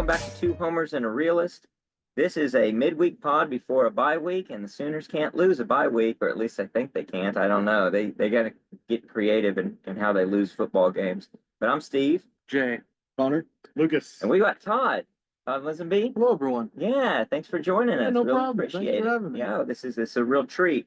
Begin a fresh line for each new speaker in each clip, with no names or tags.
Welcome back to Two Homers and a Realist. This is a midweek pod before a bye week, and the Sooners can't lose a bye week, or at least I think they can't. I don't know. They got to get creative in how they lose football games. But I'm Steve.
Jay.
Connor. Lucas.
And we got Todd Lisenbee.
Hello, everyone.
Yeah, thanks for joining us.
No
really
problem.
Appreciate
Thanks for
it.
having me.
Yeah, this is a real treat.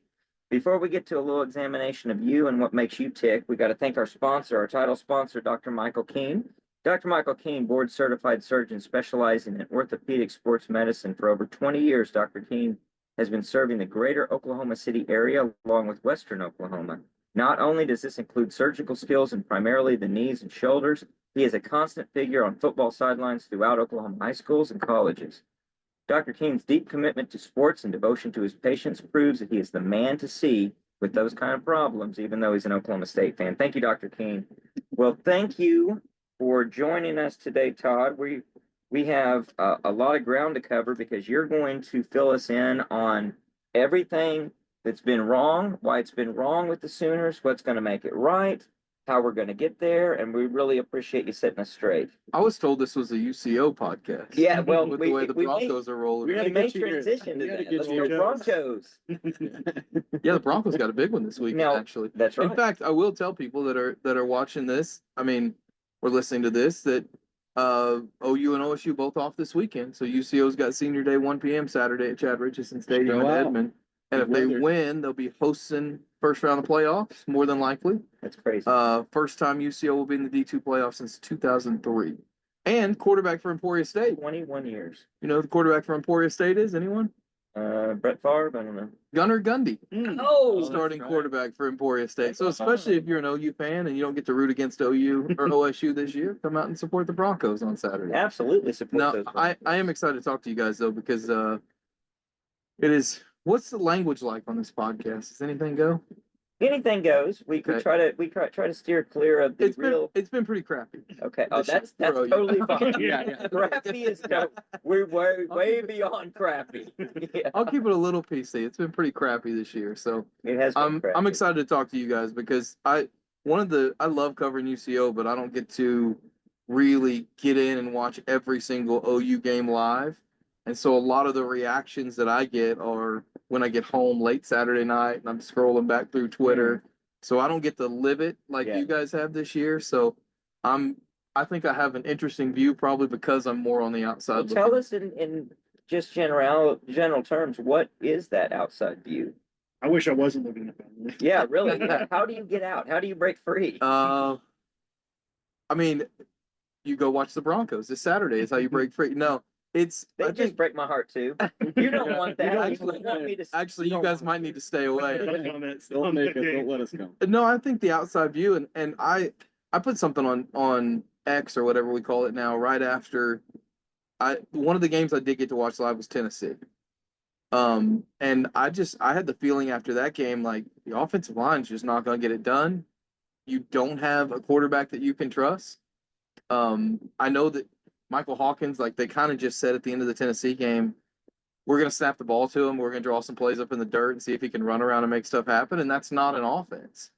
Before we get to a little examination of you and what makes you tick, we got to thank our sponsor, our title sponsor, Dr. Michael Kiehn. Dr. Michael Kiehn, board-certified surgeon specializing in orthopedic sports medicine. For over 20 years, Dr. Kiehn has been serving the greater Oklahoma City area along with western Oklahoma. Not only does this include surgical skills in primarily the knees and shoulders, he is a constant figure on football sidelines throughout Oklahoma high schools and colleges. Dr. Kihn's deep commitment to sports and devotion to his patients proves that he is the man to see with those kind of problems, even though he's an Oklahoma State fan. Thank you, Dr. Kiehn. Well, thank you for joining us today, Todd. We have a lot of ground to cover because you're going to fill us in on everything that's been wrong, why it's been wrong with the Sooners, what's going to make it right, how we're going to get there, and we really appreciate you setting us straight.
I was told this was a UCO podcast.
Yeah, well,
with the way the Broncos are rolling.
We made transition to that. Let's go Broncos.
Yeah, the Broncos got a big one this week, actually.
That's right.
In fact, I will tell people that are watching this, I mean, we're listening to this, that OU and OSU both off this weekend. So UCO's got Senior Day 1 p.m. Saturday at Chad Richardson Stadium in Edmond. And if they win, they'll be hosting first round of playoffs, more than likely.
That's crazy.
First time UCO will be in the D2 playoffs since 2003. And quarterback for Emporia State.
21 years.
You know who the quarterback for Emporia State is? Anyone?
Brett Favre? I don't know.
Gunnar Gundy.
Oh!
Starting quarterback for Emporia State. So especially if you're an OU fan and you don't get to root against OU or OSU this year, come out and support the Broncos on Saturday.
Absolutely support those.
Now, I am excited to talk to you guys, though, because it is... What's the language like on this podcast? Does anything go?
Anything goes. We try to steer clear of the
It's been pretty crappy.
Okay. Oh, that's totally fine.
Yeah.
Crappy is no. We're way beyond crappy. Yeah.
I'll keep it a little PC. It's been pretty crappy this year, so
It has been crappy.
I'm excited to talk to you guys because I love covering UCO, but I don't get to really get in and watch every single OU game live. And so a lot of the reactions that I get are when I get home late Saturday night and I'm scrolling back through Twitter. So I don't get to live it like you guys have this year. So I think I have an interesting view probably because I'm more on the outside.
Well, tell us in just general terms, what is that outside view?
I wish I wasn't living in a family.
Yeah, really. How do you get out? How do you break free?
I mean, you go watch the Broncos this Saturday is how you break free. No. They
just break my heart too. You don't want that.
Actually, you guys might need to stay away.
Don't let us come.
No, I think the outside view, and I put something on X or whatever we call it now, right after one of the games I did get to watch live was Tennessee. And I had the feeling after that game, like the offensive line's just not going to get it done. You don't have a quarterback that you can trust. I know that Michael Hawkins, like they kind of just said at the end of the Tennessee game, we're going to snap the ball to him. We're going to draw some plays up in the dirt and see if he can run around and make stuff happen. And that's not an offense.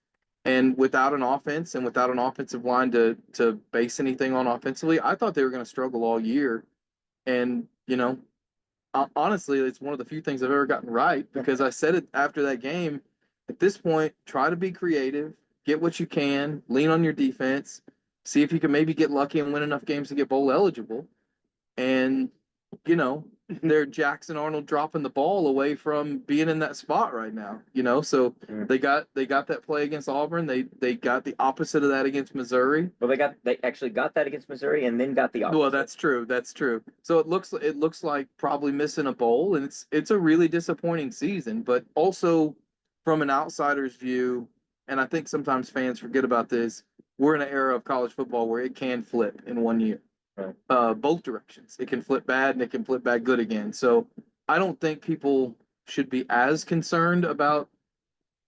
And without an offense and without an offensive line to base anything on offensively, I thought they were going to struggle all year. And, you know, honestly, it's one of the few things I've ever gotten right because I said it after that game. At this point, try to be creative, get what you can, lean on your defense. See if you can maybe get lucky and win enough games to get bowl eligible. And, you know, they're Jackson Arnold dropping the ball away from being in that spot right now, you know. So they got that play against Auburn. They got the opposite of that against Missouri.
Well, they actually got that against Missouri and then got the opposite.
Well, that's true. That's true. So it looks like probably missing a bowl, and it's a really disappointing season, but also from an outsider's view, and I think sometimes fans forget about this, we're in an era of college football where it can flip in 1 year. Right. Both directions. It can flip bad and it can flip bad good again. So I don't think people should be as concerned about,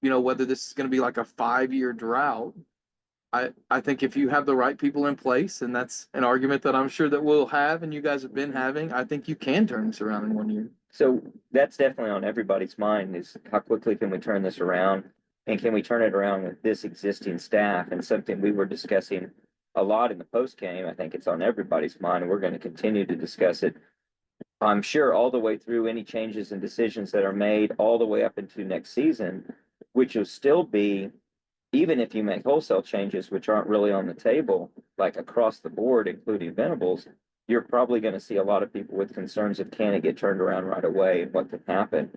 you know, whether this is going to be like a 5-year drought. I think if you have the right people in place, and that's an argument that I'm sure that we'll have and you guys have been having, I think you can turn this around in 1 year.
So that's definitely on everybody's mind is how quickly can we turn this around? And can we turn it around with this existing staff? And something we were discussing a lot in the post game. I think it's on everybody's mind, and we're going to continue to discuss it. I'm sure all the way through any changes and decisions that are made all the way up into next season, which will still be, even if you make wholesale changes, which aren't really on the table, like across the board, including Venables, you're probably going to see a lot of people with concerns of can it get turned around right away and what could happen.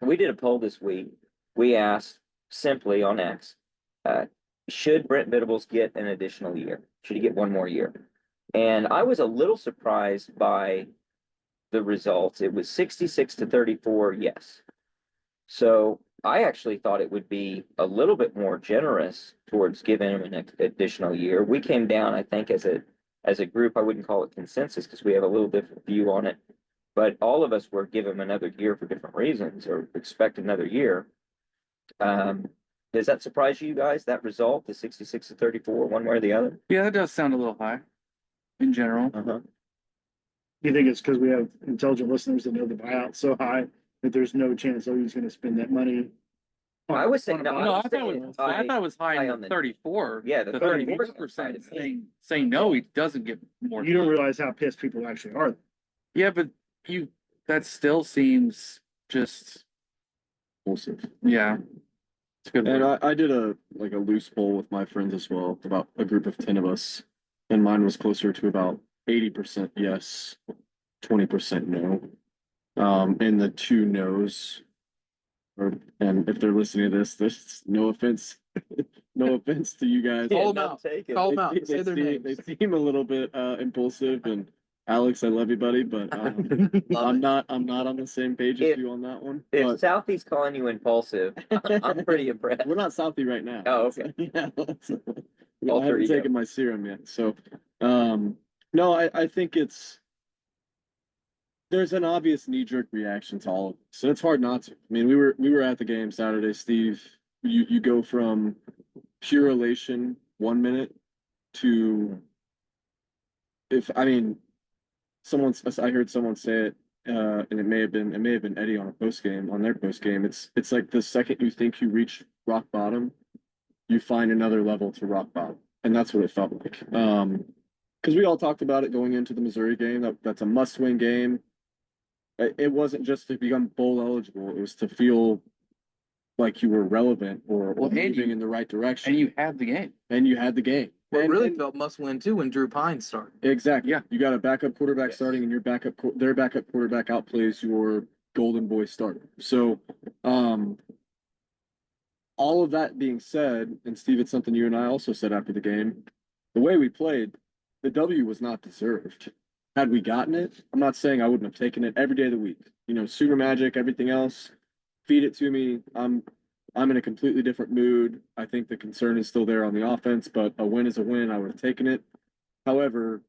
We did a poll this week. We asked simply on X, should Brent Venables get an additional year? Should he get one more year? And I was a little surprised by the results. It was 66 to 34, yes. So I actually thought it would be a little bit more generous towards giving him an additional year. We came down, I think, as a group. I wouldn't call it consensus because we have a little different view on it, but all of us were give him another year for different reasons or expect another year. Does that surprise you guys, that result, the 66 to 34, one way or the other?
Yeah, that does sound a little high in general.
You think it's because we have intelligent listeners that know the buyout's so high that there's no chance he's going to spend that money?
I was saying,
No, I thought it was high
on
in
the
34.
Yeah, the 34%
saying no, he doesn't get more.
You don't realize how pissed people actually are.
Yeah, but that still seems just,
Impulsive.
yeah. It's a good
And
word.
I did a loose poll with my friends as well, about a group of 10 of us, and mine was closer to about 80% yes, 20% no. And the two no's, and if they're listening to this, there's no offense, no offense to you guys.
Call them out. Call them out.
They
Say their
seem,
names.
they seem a little bit impulsive, and Alex, I love you, buddy, but I'm not on the same page as you on that one.
If
But
Southie's calling you impulsive, I'm pretty impressed.
we're not Southie right now.
Oh, okay.
Yeah, I
Alter
haven't
ego.
taken my serum yet. So, no, I think there's an obvious knee-jerk reaction to all of this. So it's hard not to. I mean, we were at the game Saturday, Steve. You go from pure elation 1 minute to, I heard someone say it, and it may have been Eddie on their post game. It's like the second you think you reach rock bottom, you find another level to rock bottom, and that's what it felt like. Because we all talked about it going into the Missouri game. That's a must-win game. It wasn't just to become bowl eligible; it was to feel like you were relevant or moving in the right direction.
And you had the game.
And you had the game.
Well, it
And-
really
and-
felt must win too when Drew Pine started.
Exactly.
Yeah.
You got a backup quarterback
Yes.
starting, and their backup quarterback outplays your golden boy starter. So, all of that being said, and Steve, it's something you and I also said after the game, the way we played, the W was not deserved. Had we gotten it, I'm not saying I wouldn't have taken it every day of the week. Super Magic, everything else, feed it to me. I'm in a completely different mood. I think the concern is still there on the offense, but a win is a win. I would have taken it. However,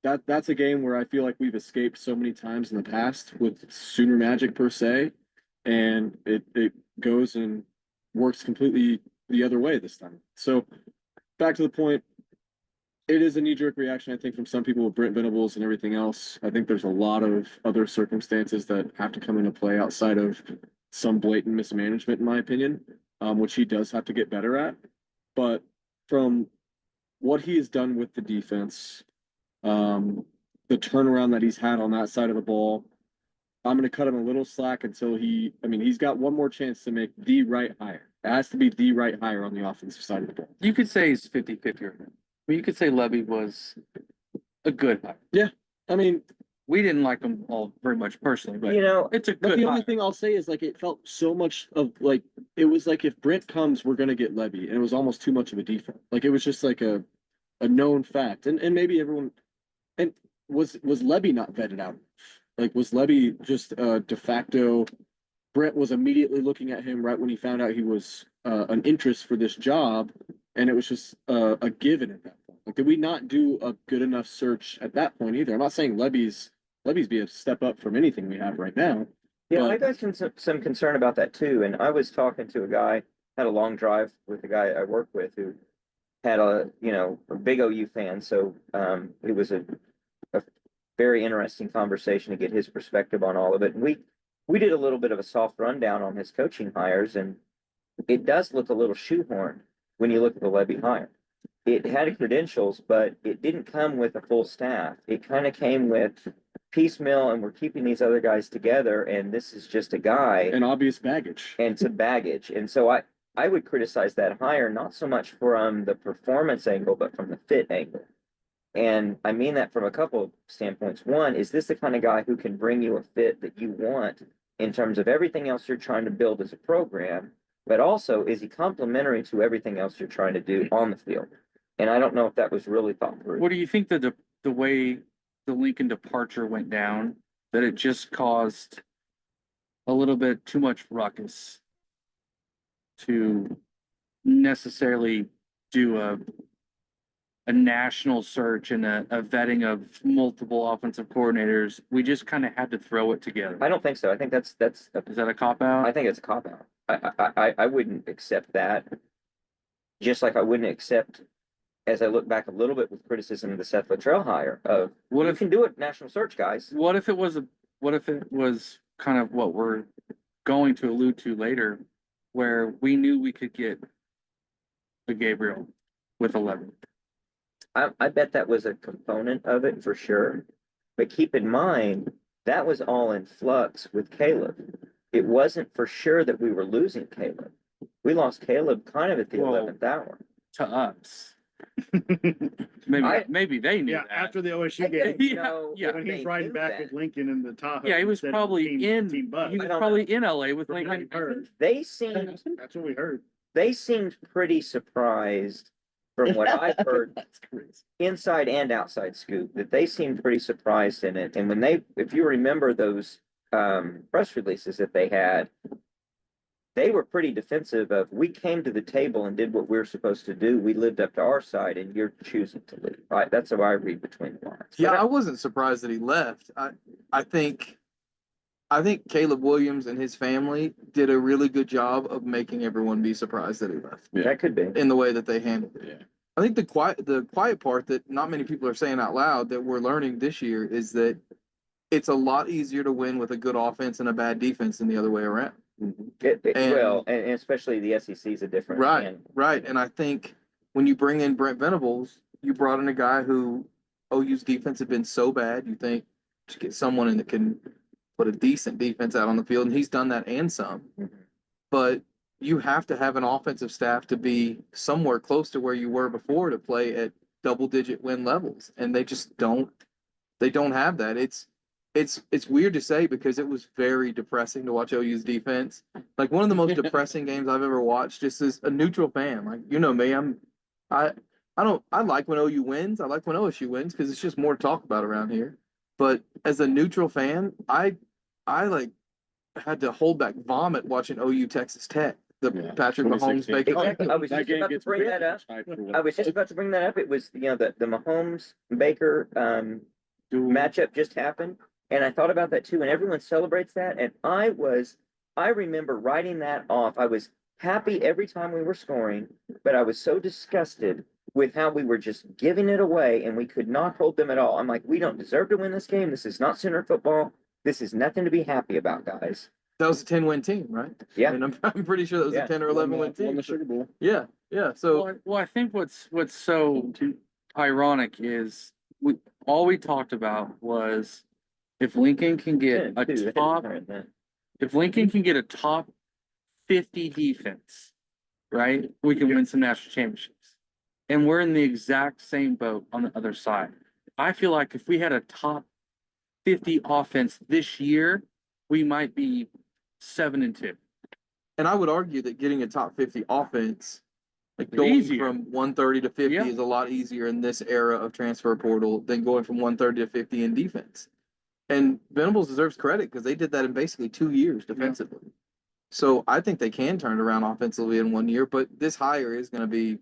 that's a game where I feel like we've escaped so many times in the past with Sooner Magic per se, and it goes and works completely the other way this time. So back to the point, it is a knee-jerk reaction, I think, from some people with Brent Venables and everything else. I think there's a lot of other circumstances that have to come into play outside of some blatant mismanagement, in my opinion, which he does have to get better at. But from what he has done with the defense, the turnaround that he's had on that side of the ball, I'm going to cut him a little slack until he's got one more chance to make the right hire. It has to be the right hire on the offensive side of the ball.
You could say he's 50-50 right now. I mean, you could say Levy was a good hire.
I mean,
We didn't like him all very much personally, but it's a
but
good
the only
hire.
thing I'll say is it felt so much of it was like if Brent comes, we're gonna get Levy, and it was almost too much of a default. It was just like a known fact, and maybe everyone, and was Levy not vetted out? Was Levy just de facto? Brent was immediately looking at him right when he found out he was an interest for this job, and it was just a given at that point. Did we not do a good enough search at that point either? I'm not saying Levy's be a step up from anything we have right now.
Yeah,
but-
I got some concern about that too. And I was talking to a guy, had a long drive with a guy I work with who had a big OU fan. So it was a very interesting conversation to get his perspective on all of it. And we did a little bit of a soft rundown on his coaching hires, and it does look a little shoehorned when you look at the Levy hire. it had credentials, but it didn't come with a full staff. It kind of came with piecemeal, and we're keeping these other guys together, and this is just a guy
And obvious baggage.
and some baggage. And so I would criticize that hire, not so much from the performance angle, but from the fit angle. And I mean that from a couple of standpoints. One, is this the kind of guy who can bring you a fit that you want in terms of everything else you're trying to build as a program? But also, is he complementary to everything else you're trying to do on the field? And I don't know if that was really thought through.
What do you think that the way the Lincoln departure went down, that it just caused a little bit too much ruckus to necessarily do a national search and a vetting of multiple offensive coordinators? We just kind of had to throw it together.
I don't think so. I think that's
Is that a cop out?
I think it's a cop out. I wouldn't accept that. Just like I wouldn't accept, as I look back a little bit with criticism of the Seth Luttrell hire of
What
you
if
can do it national search, guys.
what if it was kind of what we're going to allude to later, where we knew we could get a Gabriel with 11?
I bet that was a component of it for sure. But keep in mind, that was all in flux with Caleb. It wasn't for sure that we were losing Caleb. We lost Caleb kind of at the
Whoa.
11th hour.
To us. Maybe they knew
Yeah,
that.
after the OSU
I
game,
didn't
Yeah,
know
yeah.
when
they
he's riding
knew
back
that.
with Lincoln in the Tahoe.
Yeah, he was
instead of
probably
team bus.
he was
I don't
probably in LA with
That's what
Lincoln.
we heard.
They seemed
That's what we heard.
they seemed pretty surprised from what I've heard
That's crazy.
inside and outside scoop, that they seemed pretty surprised in it. And when they, if you remember those press releases that they had, they were pretty defensive of, we came to the table and did what we are supposed to do. We lived up to our side and you're choosing to leave. Right? That's how I read between the lines.
Yeah,
But
I wasn't surprised that he left. I think Caleb Williams and his family did a really good job of making everyone be surprised that he left
Yeah.
that could be.
in the way that they handled it.
Yeah.
I think the quiet part that not many people are saying out loud that we're learning this year is that it's a lot easier to win with a good offense and a bad defense than the other way around.
And especially the SEC is a different
Right, right. And I think when you bring in Brent Venables, you brought in a guy who OU's defense had been so bad. You think to get someone in that can put a decent defense out on the field, and he's done that and some.
Mhm.
But you have to have an offensive staff to be somewhere close to where you were before to play at double-digit win levels, and they just don't. They don't have that. It's weird to say because it was very depressing to watch OU's defense. Like one of the most depressing games I've ever watched, just as a neutral fan. Like you know me, I like when OU wins. I like when OSU wins because it's just more to talk about around here. But as a neutral fan, I like had to hold back vomit watching OU Texas Tech. The
Yeah,
Patrick Mahomes
2016.
Baker.
Exactly. I was
That
just
game
about to
gets
bring that up.
hyped for what
I was just about to bring that up. It was, the Mahomes Baker matchup just happened. And I thought about that too. And everyone celebrates that. And I remember writing that off. I was happy every time we were scoring, but I was so disgusted with how we were just giving it away and we could not hold them at all. I'm like, we don't deserve to win this game. This is not Sooner football. This is nothing to be happy about, guys.
That was a 10-win team, right?
Yeah.
And I'm pretty sure that was
Yeah.
a 10 or 11-win team.
Won the Sugar Bowl.
Yeah, yeah. So
Well, I think what's so ironic is all we talked about was if Lincoln can get a top if Lincoln can get a top 50 defense, right, we can win some national championships. And we're in the exact same boat on the other side. I feel like if we had a top 50 offense this year, we might be 7-2.
and I would argue that getting a top 50 offense, like
It's
going
easier.
from 130 to 50
Yeah.
is a lot easier in this era of transfer portal than going from 130 to 50 in defense. And Venables deserves credit because they did that in basically 2 years defensively. So I think they can turn it around offensively in 1 year, but this hire is going to be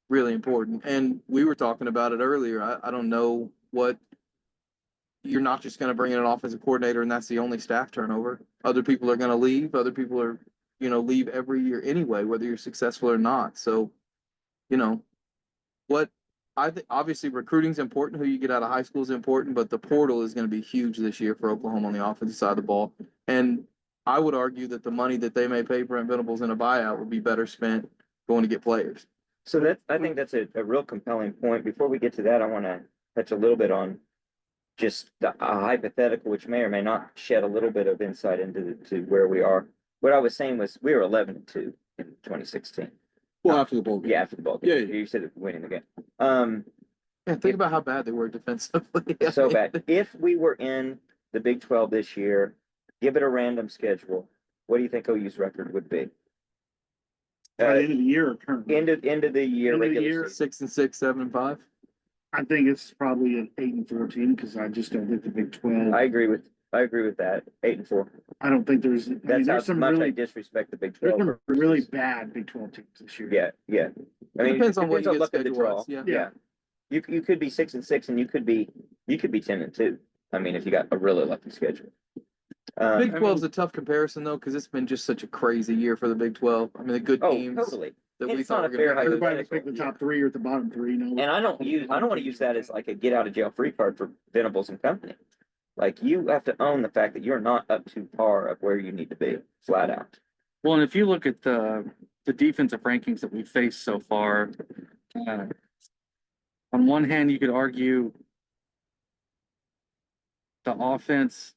really important. And we were talking about it earlier. I don't know what you're not just going to bring in an offensive coordinator and that's the only staff turnover. Other people are going to leave. Other people are, leave every year anyway, whether you're successful or not. So, what I think obviously recruiting is important. Who you get out of high school is important, but the portal is going to be huge this year for Oklahoma on the offensive side of the ball. And I would argue that the money that they may pay Brent Venables in a buyout would be better spent going to get players.
So I think that's a real compelling point. Before we get to that, I want to touch a little bit on just a hypothetical, which may or may not shed a little bit of insight into to where we are. What I was saying was we were 11-2 in 2016.
Well, after the bowl game.
Yeah, after the ball game.
Yeah,
You said winning the game.
Yeah, think about how bad they were defensively.
So bad. If we were in the Big 12 this year, give it a random schedule, what do you think OU's record would be?
By the end of the year or currently?
End of the year,
End of the
regular
year.
season.
6-6, 7-5.
I think it's probably an 8-14 because I just don't think the Big 12.
I agree with that. 8-4.
I don't think there's. I mean,
That's
there's
how
some
much I
really,
disrespect the Big
there's
12.
some really bad Big 12 teams this year.
Yeah. I mean,
Depends on what you get
luck of the draw.
schedule-wise, yeah.
Yeah. You could be 6-6 and you could be 10-2. I mean, if you got a really lucky schedule.
Big 12 is a tough comparison though, because it's been just such a crazy year for the Big 12. I mean, the good teams
totally.
that we
It's
thought
not
were
a fair
going to be good.
Everybody pick the top three or the bottom three. No.
And I don't want to use that as like a get out of jail free card for Venables and company. Like you have to own the fact that you're not up to par of where you need to be, flat out.
Well, and if you look at the defensive rankings that we've faced so far, on one hand, you could argue the offense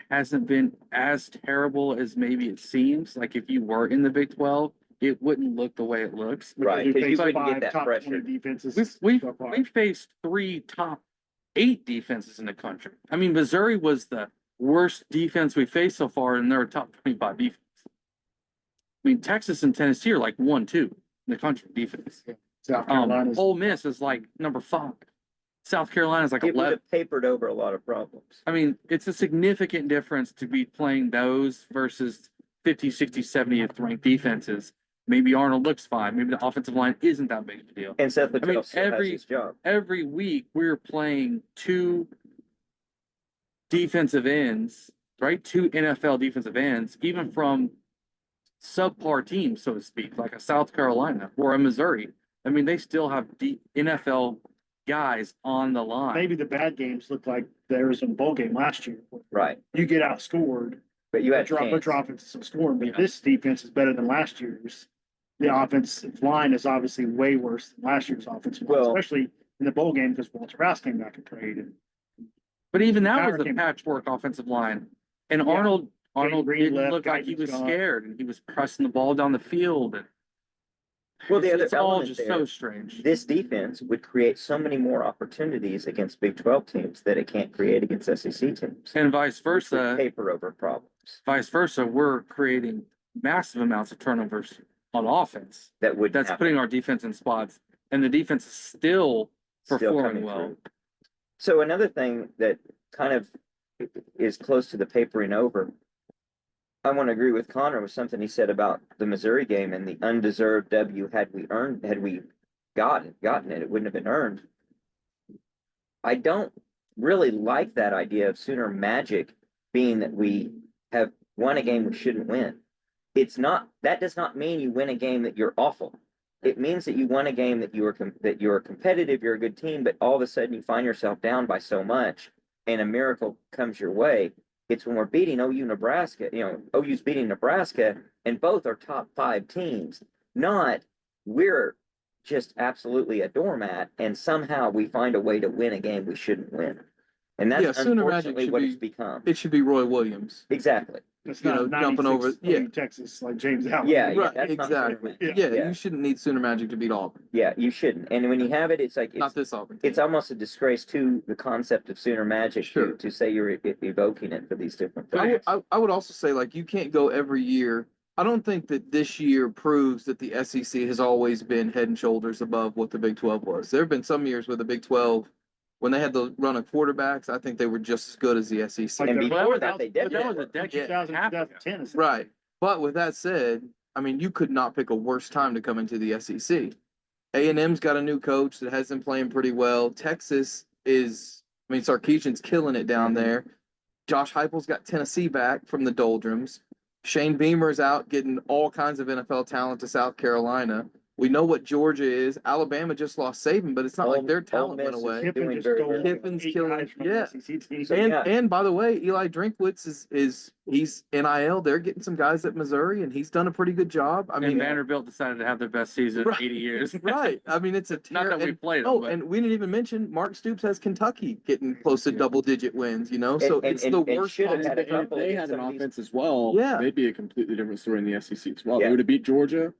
hasn't been as terrible as maybe it seems. Like if you were in the Big 12, it wouldn't look the way it looks.
Right,
We
because you
faced
couldn't get
5
that
top
pressure.
20 defenses.
We've
so far.
faced 3 top 8 defenses in the country. I mean, Missouri was the worst defense we faced so far, and they're a top 25 defense. I mean, Texas and Tennessee are like 1-2 in the country defense.
South Carolina's.
Ole Miss is like number 5. South Carolina is like
It would
11.
have papered over a lot of problems.
I mean, it's a significant difference to be playing those versus 50, 60, 70th ranked defenses. Maybe Arnold looks fine. Maybe the offensive line isn't that big of a deal.
And Seth
I mean,
Liddell still has his job.
Every week we're playing 2 defensive ends, right? 2 NFL defensive ends, even from subpar teams, so to speak, like a South Carolina or a Missouri. I mean, they still have deep NFL guys on the line.
Maybe the bad games look like the Arizona bowl game last year.
Right.
You get outscored,
But you had
but
chance.
your offense is still scoring. But
Yeah.
this defense is better than last year's. The offensive line is obviously way worse than last year's offensive line,
Well-
especially in the bowl game because Walter Rouse came back and played. And
But even that
Power
was a
came-
patchwork offensive line. And
Yeah.
Arnold
Green
didn't
left,
look like he
Guyton's
was
gone.
scared, and he was pressing the ball down the field. And
Well, the other
it's all
element
just
there,
so strange.
this defense would create so many more opportunities against Big 12 teams that it can't create against SEC teams.
And vice
which would
versa,
paper over problems
we're creating massive amounts of turnovers on offense.
that would
That's
happen.
putting our defense in spots, and the defense is still
Still
performing
coming
well.
through. So another thing that kind of is close to the papering over, I want to agree with Connor with something he said about the Missouri game and the undeserved W. Had we gotten it, it wouldn't have been earned. I don't really like that idea of Sooner magic being that we have won a game we shouldn't win. That does not mean you win a game that you're awful. It means that you won a game that you are competitive, you're a good team, but all of a sudden you find yourself down by so much and a miracle comes your way. It's when we're beating OU Nebraska, OU's beating Nebraska, and both are top 5 teams, not we're just absolutely a doormat and somehow we find a way to win a game we shouldn't win. And that's
Yeah, Sooner Magic
unfortunately
should
what
be-
it's become.
It should be Roy Williams.
Exactly.
it's
You
not
know, jumping
96
over- yeah.
OU Texas like James Allen.
Yeah,
Right,
that's not
exactly.
Sooner
Yeah,
Yeah.
you shouldn't need Sooner Magic to beat Auburn.
Yeah, you shouldn't. And when you have it, it's like
Not this Auburn.
it's almost a disgrace to the concept of Sooner Magic
Sure.
to say you're evoking it for these different
I
things.
would, I would also say, like, you can't go every year. I don't think that this year proves that the SEC has always been head and shoulders above what the Big 12 was. There have been some years where the Big 12, when they had the run of quarterbacks, I think they were just as good as the SEC.
And
Like
before that, they
But that
definitely
was a
were.
decade.
2000,
half ago.
2010 is
Right. But with that said, I mean, you could not pick a worse time to come into the SEC. A&M's got a new coach that has been playing pretty well. Texas Sarkisian's killing it down there. Josh Heupel's got Tennessee back from the doldrums. Shane Beamer's out getting all kinds of NFL talent to South Carolina. We know what Georgia is. Alabama just lost Saban, but it's not like their
Ole
talent went
Miss is
away.
Kiffin
doing
just
very
stole
well.
Kiffin's
8
killing-
guys from the
yeah.
SEC team.
So,
And
yeah.
and by the way, Eli Drinkwitz he's NIL. They're getting some guys at Missouri, and he's done a pretty good job. I
And
mean,
Vanderbilt decided to have their best season
Right.
in 80 years.
right? I mean, it's a
Not that we
and-
played them,
Oh,
but
and we didn't even mention Mark Stoops has Kentucky getting close to double-digit wins. You know, so it's the worst.
should have had a
And if
couple
they
against
had an
some of these-
offense as well,
Yeah.
they'd be a completely different story in the SEC as well.
Yeah.
They would have beat Georgia.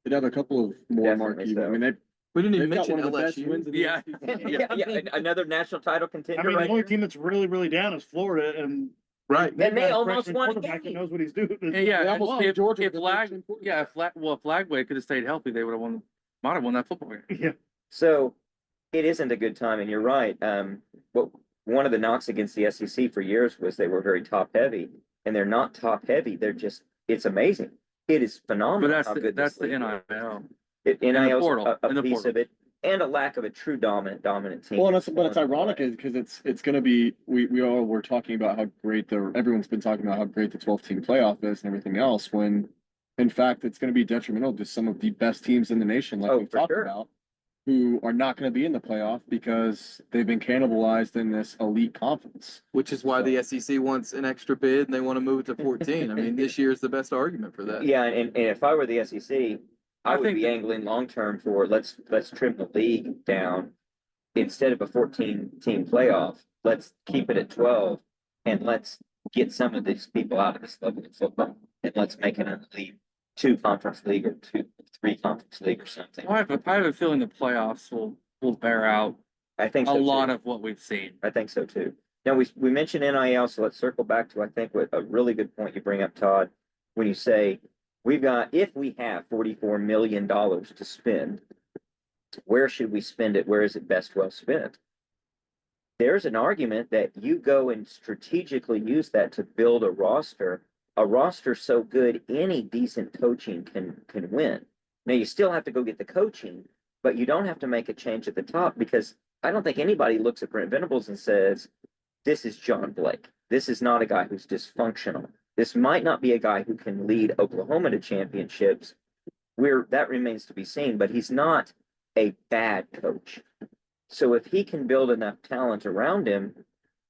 They'd have a couple of more
Definitely
marquee.
so.
I mean,
We didn't even
they've got
mention
one of the best
LSU.
wins in the
Yeah.
SEC.
Yeah, another national title contender.
I mean,
right
the only
here.
team that's really down is Florida, and
Right.
they've
And they
got a
almost
freshman
won a
quarterback that
game.
knows what he's doing.
And yeah,
They almost
well,
beat Georgia
if
with a
Flag,
13 quarterback.
yeah, Flagway could have stayed healthy, they would have won, might have won that football game.
Yeah,
So it isn't a good time, and you're right. But one of the knocks against the SEC for years was they were very top heavy, and they're not top heavy. They're just, it's amazing. It is phenomenal
But
how good
that's
this
the
league is.
NIL.
NIL is
portal, in
a
the
piece
portal.
of it, and a lack of a true dominant team.
Well, and
that's
but it's
willing to
ironic
play.
is because it's going to be we all were talking about how great everyone's been talking about how great the 12-team playoff is and everything else when in fact it's going to be detrimental to some of the best teams in the nation like
Oh,
we've
for
talked
sure.
about who are not going to be in the playoff because they've been cannibalized in this elite conference.
Which is why the SEC wants an extra bid and they want to move it to 14. I mean, this year is the best argument for that.
Yeah, and if I were the SEC, I
I
would
think
be
that-
angling long term for let's trim the league down instead of a 14-team playoff. Let's keep it at 12, and let's get some of these people out of this level of football, and let's make it a league, 2-conference league or 3-conference league or something.
I have a feeling the playoffs will bear out
I think
a
so
lot
too.
of what we've seen.
I think so too. Now we mentioned NIL, so let's circle back to I think what a really good point you bring up, Todd, when you say if we have $44 million to spend, where should we spend it? Where is it best well spent? There's an argument that you go and strategically use that to build a roster so good any decent coaching can win. Now you still have to go get the coaching, but you don't have to make a change at the top because I don't think anybody looks at Brent Venables and says, this is John Blake. This is not a guy who's dysfunctional. This might not be a guy who can lead Oklahoma to championships. That remains to be seen, but he's not a bad coach. So if he can build enough talent around him,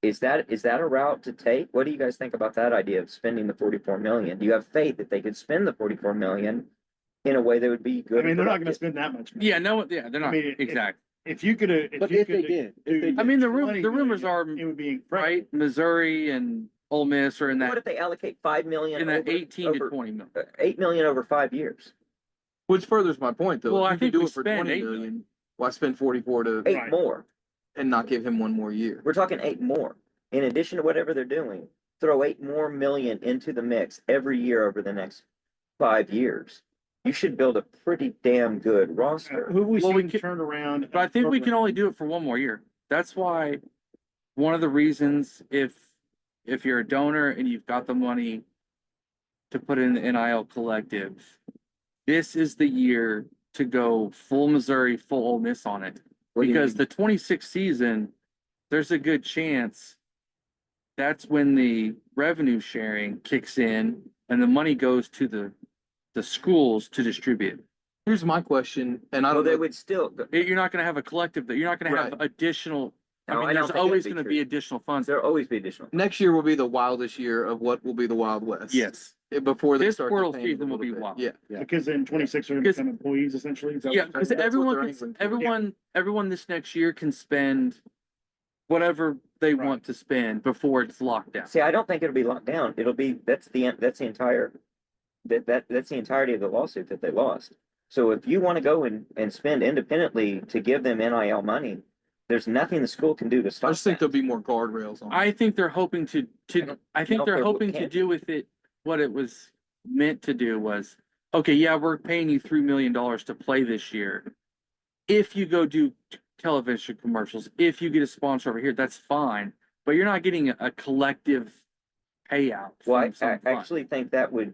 is that a route to take? What do you guys think about that idea of spending the $44 million? Do you have faith that they could spend the $44 million in a way that would be good?
I mean, they're not going to spend that much money.
Yeah, no, yeah, they're not
mean,
exact.
If you could,
But if they did,
I mean, the
20
rumors
million,
are
it would be
right. Missouri and Ole Miss are in
What
that
if they allocate $5 million
in that
over,
18 to
over
20 million.
$8 million over 5 years?
Which furthers my point, though.
Well,
If
I
you
think
could do
we
it for
spend
20
$8
million. Why spend 44 to
Eight
Right.
more.
and not give him one more year?
We're talking 8 more. In addition to whatever they're doing, throw 8 more million into the mix every year over the next 5 years. You should build a pretty damn good roster.
Who have we
Well, we
seen
can-
turn around?
But I think we can only do it for one more year. That's why one of the reasons if you're a donor and you've got the money to put in the NIL collective, this is the year to go full Missouri, full Ole Miss on it.
What do you
Because
mean?
the 26th season, there's a good chance that's when the revenue sharing kicks in and the money goes to the schools to distribute.
Here's my question, and I
Well,
don't
they
know.
would still.
You're not going to have a collective that you're not going to have
Right.
additional.
No, I
I mean,
don't
there's
think
always
that'd
going
be
to be
true.
additional funds.
There'll always be additional.
Next year will be the wildest year of what will be the Wild West.
Yes.
Before they
This
start
portal
to tame it a
season will
little
be
bit.
wild.
Yeah.
Because then 26 are going to
Because-
become employees essentially. Is that
Yeah,
what you're
because
talking about?
That's what
everyone
they're
can,
angling for.
everyone this next year can spend whatever they
Right.
want to spend before it's locked down.
See, I don't think it'll be locked down. It'll be that's the entirety of the lawsuit that they lost. So if you want to go and spend independently to give them NIL money, there's nothing the school can do to
I
stop
just think
that.
there'll be more guardrails on it.
I think they're hoping to I think
know if
they're
there
hoping to
can
do with it what it was meant to do was, okay, yeah, we're paying you $3 million to play this year. If you go do television commercials, if you get a sponsor over here, that's fine. But you're not getting a collective payout.
Well,
from
I
some fund.
actually think that would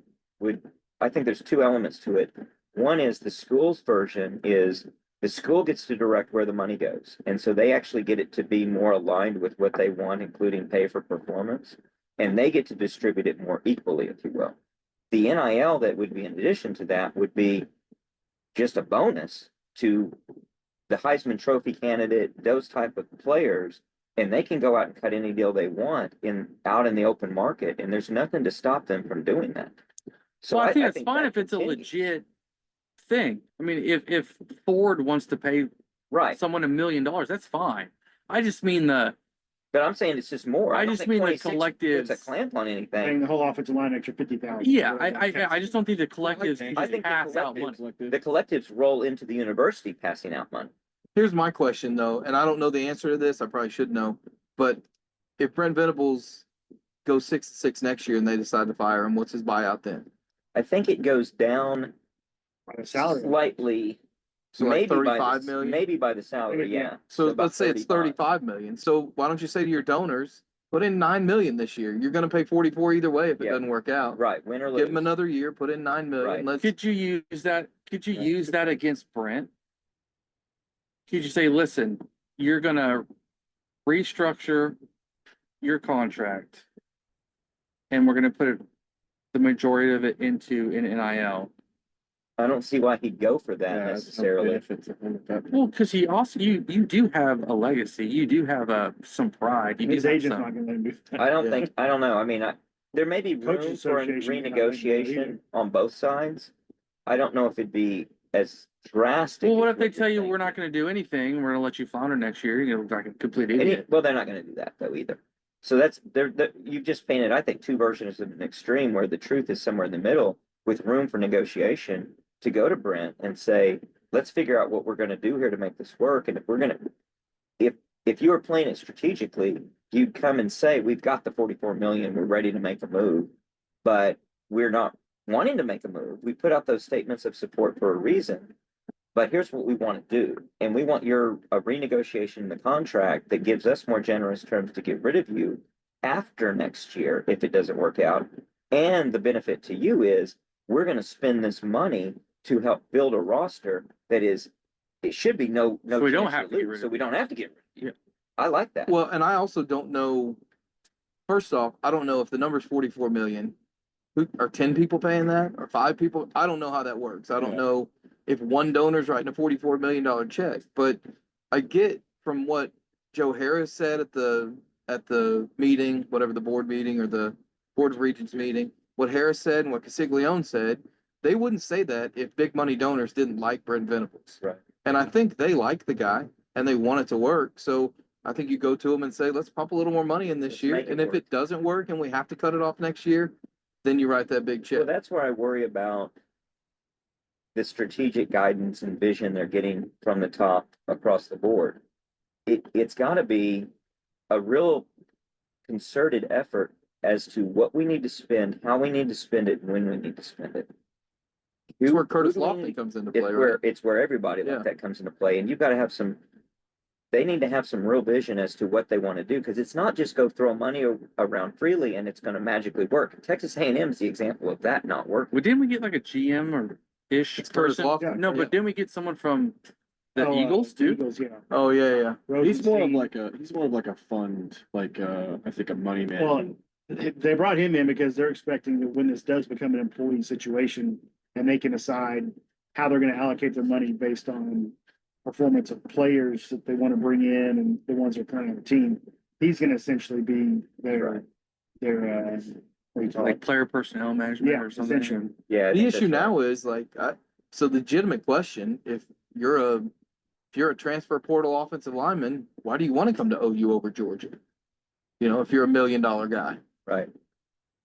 I think there's 2 elements to it. One is the school's version is the school gets to direct where the money goes. And so they actually get it to be more aligned with what they want, including pay for performance. And they get to distribute it more equally, if you will. The NIL that would be in addition to that would be just a bonus to the Heisman Trophy candidate, those type of players, and they can go out and cut any deal they want out in the open market, and there's nothing to stop them from doing that. So
Well, I think it's fine
that
if it's a
continues.
legit thing. I mean, if Ford wants to pay
Right,
someone $1 million, that's fine. I just mean
but I'm saying it's just more.
I
don't
just
think
mean the
26 puts a
collectives.
clamp on anything.
Paying the whole offensive line extra 50,000.
Yeah, I just don't think the collectives can
I
just
think the
pass out money.
The collectives roll into the university passing out money.
Here's my question though, and I don't know the answer to this. I probably should know, but if Brent Venables goes 6-6 next year and they decide to fire him, what's his buyout then?
I think it goes down
On a salary.
slightly,
So like
maybe by
35
the,
million?
maybe by the salary, yeah.
So
about
let's say it's 35 million. So why don't you say to your donors, put in 9 million this year? You're going to pay 44 either way if it
Yeah.
doesn't work out.
Right, win or lose.
Give them another year, put in 9 million.
Right.
Let's
Could you use that? Could you use that against Brent? Could you say, listen, you're gonna restructure your contract, and we're gonna put the majority of it into an NIL?
I don't see why he'd go for that necessarily.
Well, because he also you do have a legacy. You do have some pride. You
His
do have
agent's
some.
not gonna let him do that.
I don't
Yeah.
think, I don't know. I mean, there may be room
Coaches
for a
Association may not let him do it
renegotiation
either.
on both sides. I don't know if it'd be as drastic.
Well, what
as
if they
you're
tell you
saying.
we're not going to do anything? We're going to let you flounder next year. You look like a complete
Any-
idiot.
well, they're not gonna do that though either. So you've just painted, I think, two versions of an extreme where the truth is somewhere in the middle with room for negotiation to go to Brent and say, let's figure out what we're gonna do here to make this work. And if you were playing it strategically, you'd come and say, we've got the 44 million, we're ready to make a move, but we're not wanting to make a move. We put out those statements of support for a reason. But here's what we want to do. And we want a renegotiation in the contract that gives us more generous terms to get rid of you after next year if it doesn't work out. And the benefit to you is we're going to spend this money to help build a roster that is, it should be no
So we don't
chance
have to
lose,
get rid of
so we
you.
don't have to get rid of you.
Yeah.
I like that.
Well, and I also don't know. First off, I don't know if the number's 44 million. Are 10 people paying that or 5 people? I don't know how that works. I don't
Yeah.
know if one donor's writing a $44 million check, but I get from what Joe Harris said at the meeting, whatever the board meeting or the Board of Regents meeting, what Harris said and what Castiglione said, they wouldn't say that if big money donors didn't like Brent Venables.
Right.
And I think they like the guy and they want it to work. So I think you go to them and say, let's pump a little more money in this
Let's
year.
make it
And if
work.
it doesn't work and we have to cut it off next year, then you write that big check.
Well, that's where I worry about the strategic guidance and vision they're getting from the top across the board. It's got to be a real concerted effort as to what we need to spend, how we need to spend it, and when we need to spend it.
It's where Curtis
who do we
Lofton
need-
comes into
It's
play, right?
where everybody
Yeah.
like that comes into play, and you've got to have they need to have some real vision as to what they want to do, because it's not just go throw money around freely and it's going to magically work. Texas A&M is the example of that not working.
Well, didn't we get like a GM or ish
It's Curtis
person?
Lofton.
No, but didn't we get someone from the
Oh,
Eagles too?
Eagles, yeah.
Oh, yeah.
He's more of
Rosenstein.
like a fund, I think a money man.
Well, they brought him in because they're expecting that when this does become an employee situation and they can decide how they're going to allocate their money based on performance of players that they want to bring in and the ones that are currently on the team, he's going to essentially be their what do you call
Like
it?
player personnel management
Yeah,
or something?
essentially.
Yeah, I
The
think
issue
that's right.
now is like, so legitimate question, if you're a transfer portal offensive lineman, why do you want to come to OU over Georgia? You know, if you're $1 million guy,
Right.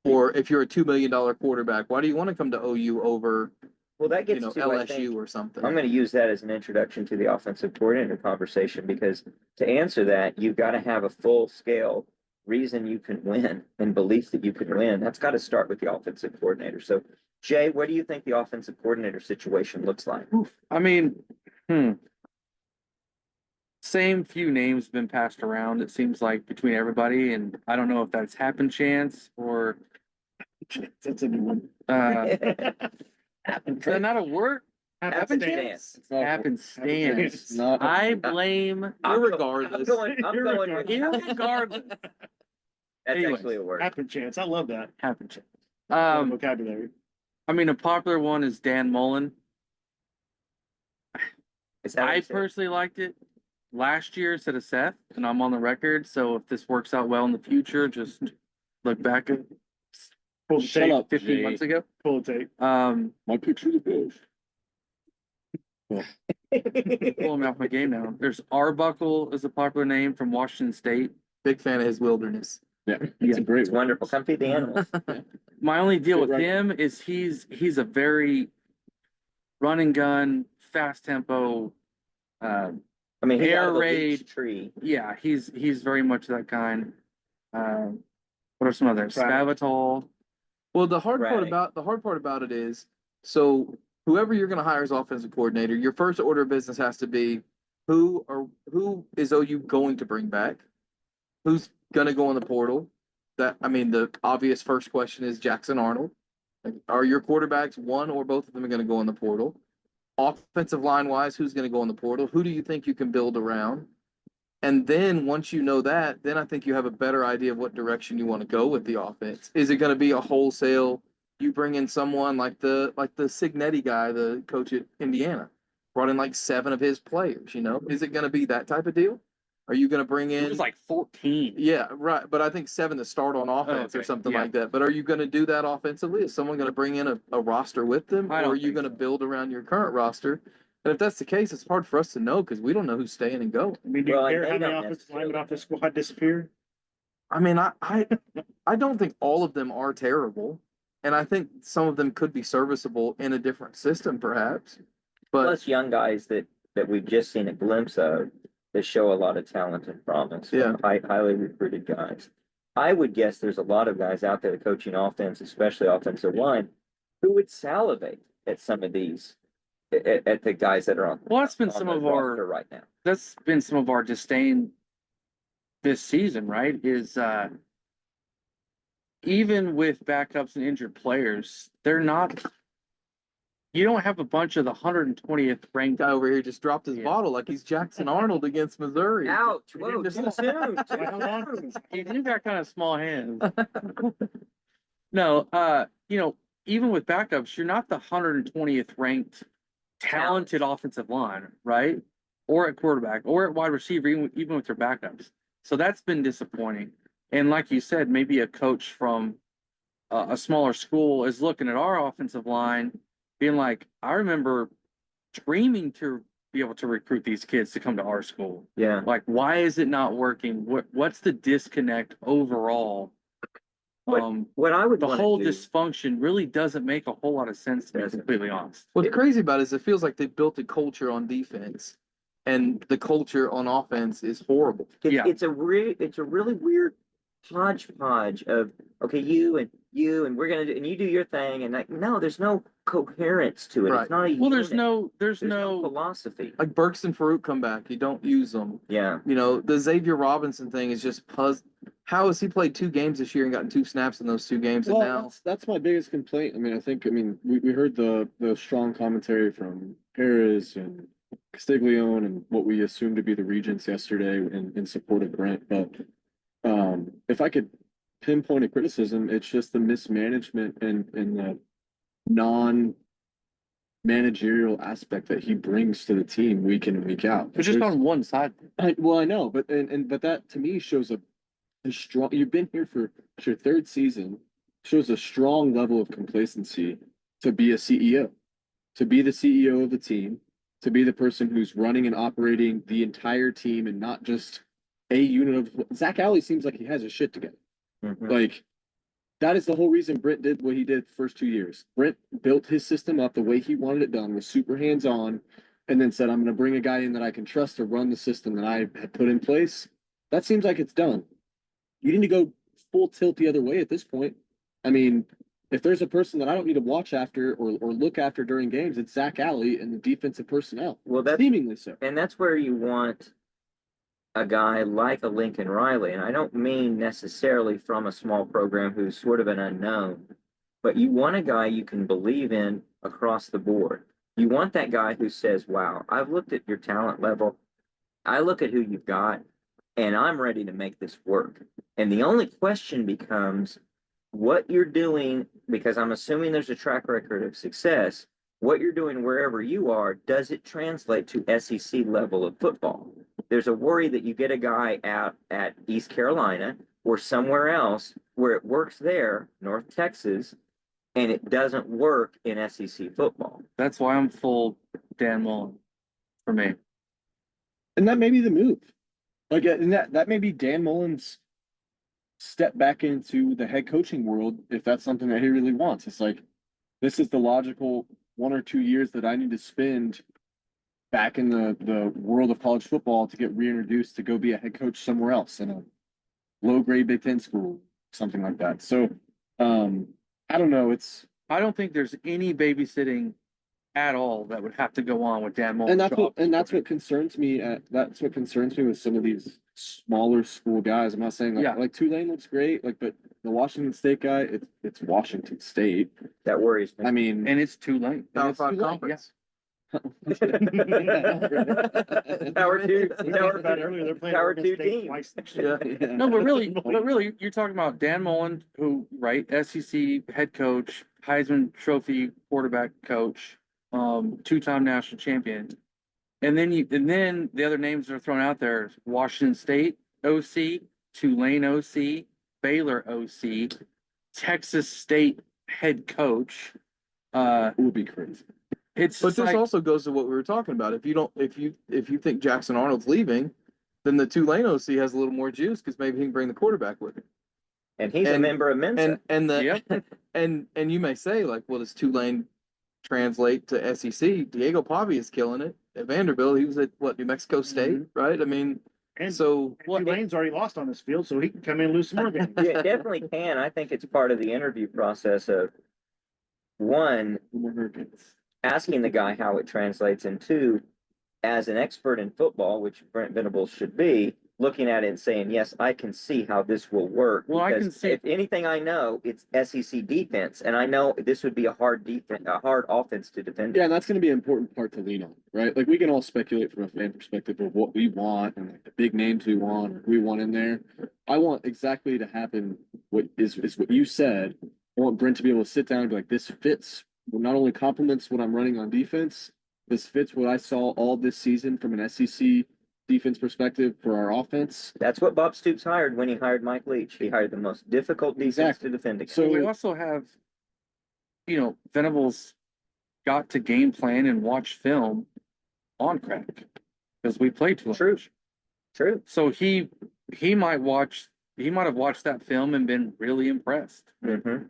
or if you're a $2 million quarterback, why do you want to come to OU over,
Well, that
you
gets
know,
to, I
LSU
think,
or something?
I'm going to use that as an introduction to the offensive coordinator conversation, because to answer that, you've got to have a full scale reason you can win and belief that you can win. That's got to start with the offensive coordinator. So, Jay, what do you think the offensive coordinator situation looks like?
I mean, same few names been passed around, it seems like, between everybody, and I don't know if that's happen chance or
That's a new one.
is that not a word?
Happenstance.
Happenstance.
Not a-
I blame
Irregardless.
I'm going with
irregardless.
That's
Anyways.
actually a word.
Happen chance. I love that.
Happenstance.
Vocabulary.
I mean, a popular one is Dan Mullen.
Is that what
I
you said?
personally liked it last year instead of Seth, and I'm on the record. So if this works out well in the future, just look back at
Pull the
Shut
tape.
up,
15
Jay.
months ago.
Pull the tape.
My picture the best.
Pulling me off my game now. There's Arbuckle is a popular name from Washington State.
Big fan of his wilderness.
Yeah, it's
Yeah.
a great
It's
one.
wonderful. Come feed the animals.
My only deal
Fit
with
right
him is he's a very run and gun, fast tempo.
I mean, he's out
Air
of the
raid.
leech tree.
Yeah, he's very much that kind. What are some others?
Right.
Spavital.
Well, the hard part
Right.
about it is, so whoever you're going to hire as offensive coordinator, your first order of business has to be who is OU going to bring back? Who's going to go in the portal? The obvious first question is Jackson Arnold. Like, are your quarterbacks, one or both of them, going to go in the portal? Offensive line wise, who's going to go in the portal? Who do you think you can build around? And then once you know that, then I think you have a better idea of what direction you want to go with the offense. Is it going to be a wholesale? You bring in someone like the Signetti guy, the coach at Indiana, brought in like 7 of his players. You know, is it going to be that type of deal? Are you going to bring in?
It was like 14.
Yeah, right. But I think 7 to start on offense or
okay.
something
Yeah.
like that. But are you going to do that offensively? Is someone going to bring in a roster with them,
I
or
don't
are you
think
going to
so.
build around your current roster? And if that's the case, it's hard for us to know because we don't know who's staying and going.
I mean, do you
Well, and
care
they
how many
don't
offensive
necessarily-
linemen off the squad disappear?
I mean, I don't think all of them are terrible, and I think some of them could be serviceable in a different system, perhaps. But
Plus young guys that we've just seen a glimpse of that show a lot of talent and promise.
Yeah.
Highly recruited guys. I would guess there's a lot of guys out there coaching offense, especially offensive line, who would salivate at some of these, at the guys that are on.
Well, that's been
on
some
the
of
roster
our
right now.
that's been some of our disdain this season, right? Is even with backups and injured players, they're not. You don't have a bunch of the 120th ranked.
guy over here just dropped his
Yeah.
bottle like he's Jackson Arnold against Missouri.
Ouch! Whoa! Too soon. Too soon.
You got kind of small hands. No, even with backups, you're not the 120th ranked talented offensive line, right? Or at quarterback, or at wide receiver, even with your backups. So that's been disappointing. And like you said, maybe a coach from a smaller school is looking at our offensive line, being like, I remember dreaming to be able to recruit these kids to come to our school.
Yeah.
Like, why is it not working? What's the disconnect overall?
What I would
The
wanna
whole
do-
dysfunction really doesn't make a whole lot of sense to be
Doesn't.
completely honest.
What's crazy about it is it feels like they built a culture on defense, and the culture on offense is horrible.
Yeah.
It's a really weird hodgepodge of, okay, you and we're gonna do, and you do your thing, and like, no, there's no coherence to it.
Right.
It's not a
Well, there's
unit.
there's
no
no
philosophy.
Like Burks and Farouk come back, you don't use them.
Yeah.
You know, the Xavier Robinson thing is just how has he played 2 games this year and gotten 2 snaps in those 2 games? And
Well,
now
that's my biggest complaint. We heard the strong commentary from Harris and Castiglione and what we assumed to be the regents yesterday in support of Brent. But if I could pinpoint a criticism, it's just the mismanagement and the non-managerial aspect that he brings to the team week in and week out.
it's just
There's-
on one side.
I know, but that to me shows a strong. You've been here for your 3rd season. Shows a strong level of complacency to be a CEO, to be the CEO of the team, to be the person who's running and operating the entire team and not just a unit of. Zach Alley seems like he has his shit together.
Mhm.
Like that is the whole reason Brent did what he did the first 2 years. Brent built his system up the way he wanted it done, was super hands-on, and then said, I'm going to bring a guy in that I can trust to run the system that I had put in place. That seems like it's done. You need to go full tilt the other way at this point. I mean, if there's a person that I don't need to watch after or look after during games, it's Zach Alley and the defensive personnel.
Well, that's
Seemingly so.
and that's where you want a guy like a Lincoln Riley, and I don't mean necessarily from a small program who's sort of an unknown, but you want a guy you can believe in across the board. You want that guy who says, wow, I've looked at your talent level. I look at who you've got, and I'm ready to make this work. And the only question becomes what you're doing, because I'm assuming there's a track record of success. what you're doing wherever you are, does it translate to SEC level of football? There's a worry that you get a guy out at East Carolina or somewhere else where it works there, North Texas, and it doesn't work in SEC football.
That's why I'm full Dan Mullen for me.
And that may be the move. Like, and that may be Dan Mullen's step back into the head coaching world if that's something that he really wants. It's like, this is the logical 1 or 2 years that I need to spend back in the world of college football to get reintroduced to go be a head coach somewhere else in a low-grade Big Ten school, something like that. So, I don't know.
I don't think there's any babysitting at all that would have to go on with Dan Mullen.
And that's what concerns me. That's what concerns me with some of these smaller school guys. I'm not saying like Tulane looks great, like, but the Washington State guy, it's Washington State.
That worries me.
I mean,
And it's Tulane.
Power
It's
5
Tulane,
conference.
Power two,
We talked about earlier, they're playing
Power
Oregon
two
State
team.
twice next year.
Yeah.
No, but really, you're talking about Dan Mullen, who, right, SEC head coach, Heisman Trophy quarterback coach, 2-time national champion. And then the other names that are thrown out there: Washington State OC, Tulane OC, Baylor OC, Texas State head coach.
it would be crazy.
It's
But
just
this
like,
also goes to what we were talking about. If you think Jackson Arnold's leaving, then the Tulane OC has a little more juice because maybe he can bring the quarterback with him.
And he's a member of Mensa.
And you may say, like, well, does Tulane translate to SEC? Diego Pavi is killing it at Vanderbilt. He was at New Mexico State, right? I mean,
And
so
Tulane's already lost on this field, so he can come in and lose some more games.
Yeah, it definitely can. I think it's part of the interview process of one, asking the guy how it translates, and two, as an expert in football, which Brent Venables should be, looking at it and saying, yes, I can see how this will work.
Well, I can
Because
see-
if anything I know, it's SEC defense, and I know this would be a hard defense, a hard offense to defend.
Yeah, and that's going to be an important part to lean on, right? Like, we can all speculate from a fan perspective of what we want and like the big names we want or who we want in there. I want exactly to happen what is what you said. I want Brent to be able to sit down and be like, this fits, well, not only complements what I'm running on defense, this fits what I saw all this season from an SEC defense perspective for our offense.
That's what Bob Stoops hired when he hired Mike Leach. He hired the most difficult defense
Exactly.
to defend against.
So
we also have, Venables got to game plan and watch film on crack because we played too much.
True.
So he might have watched that film and been really impressed with
Mm-hmm.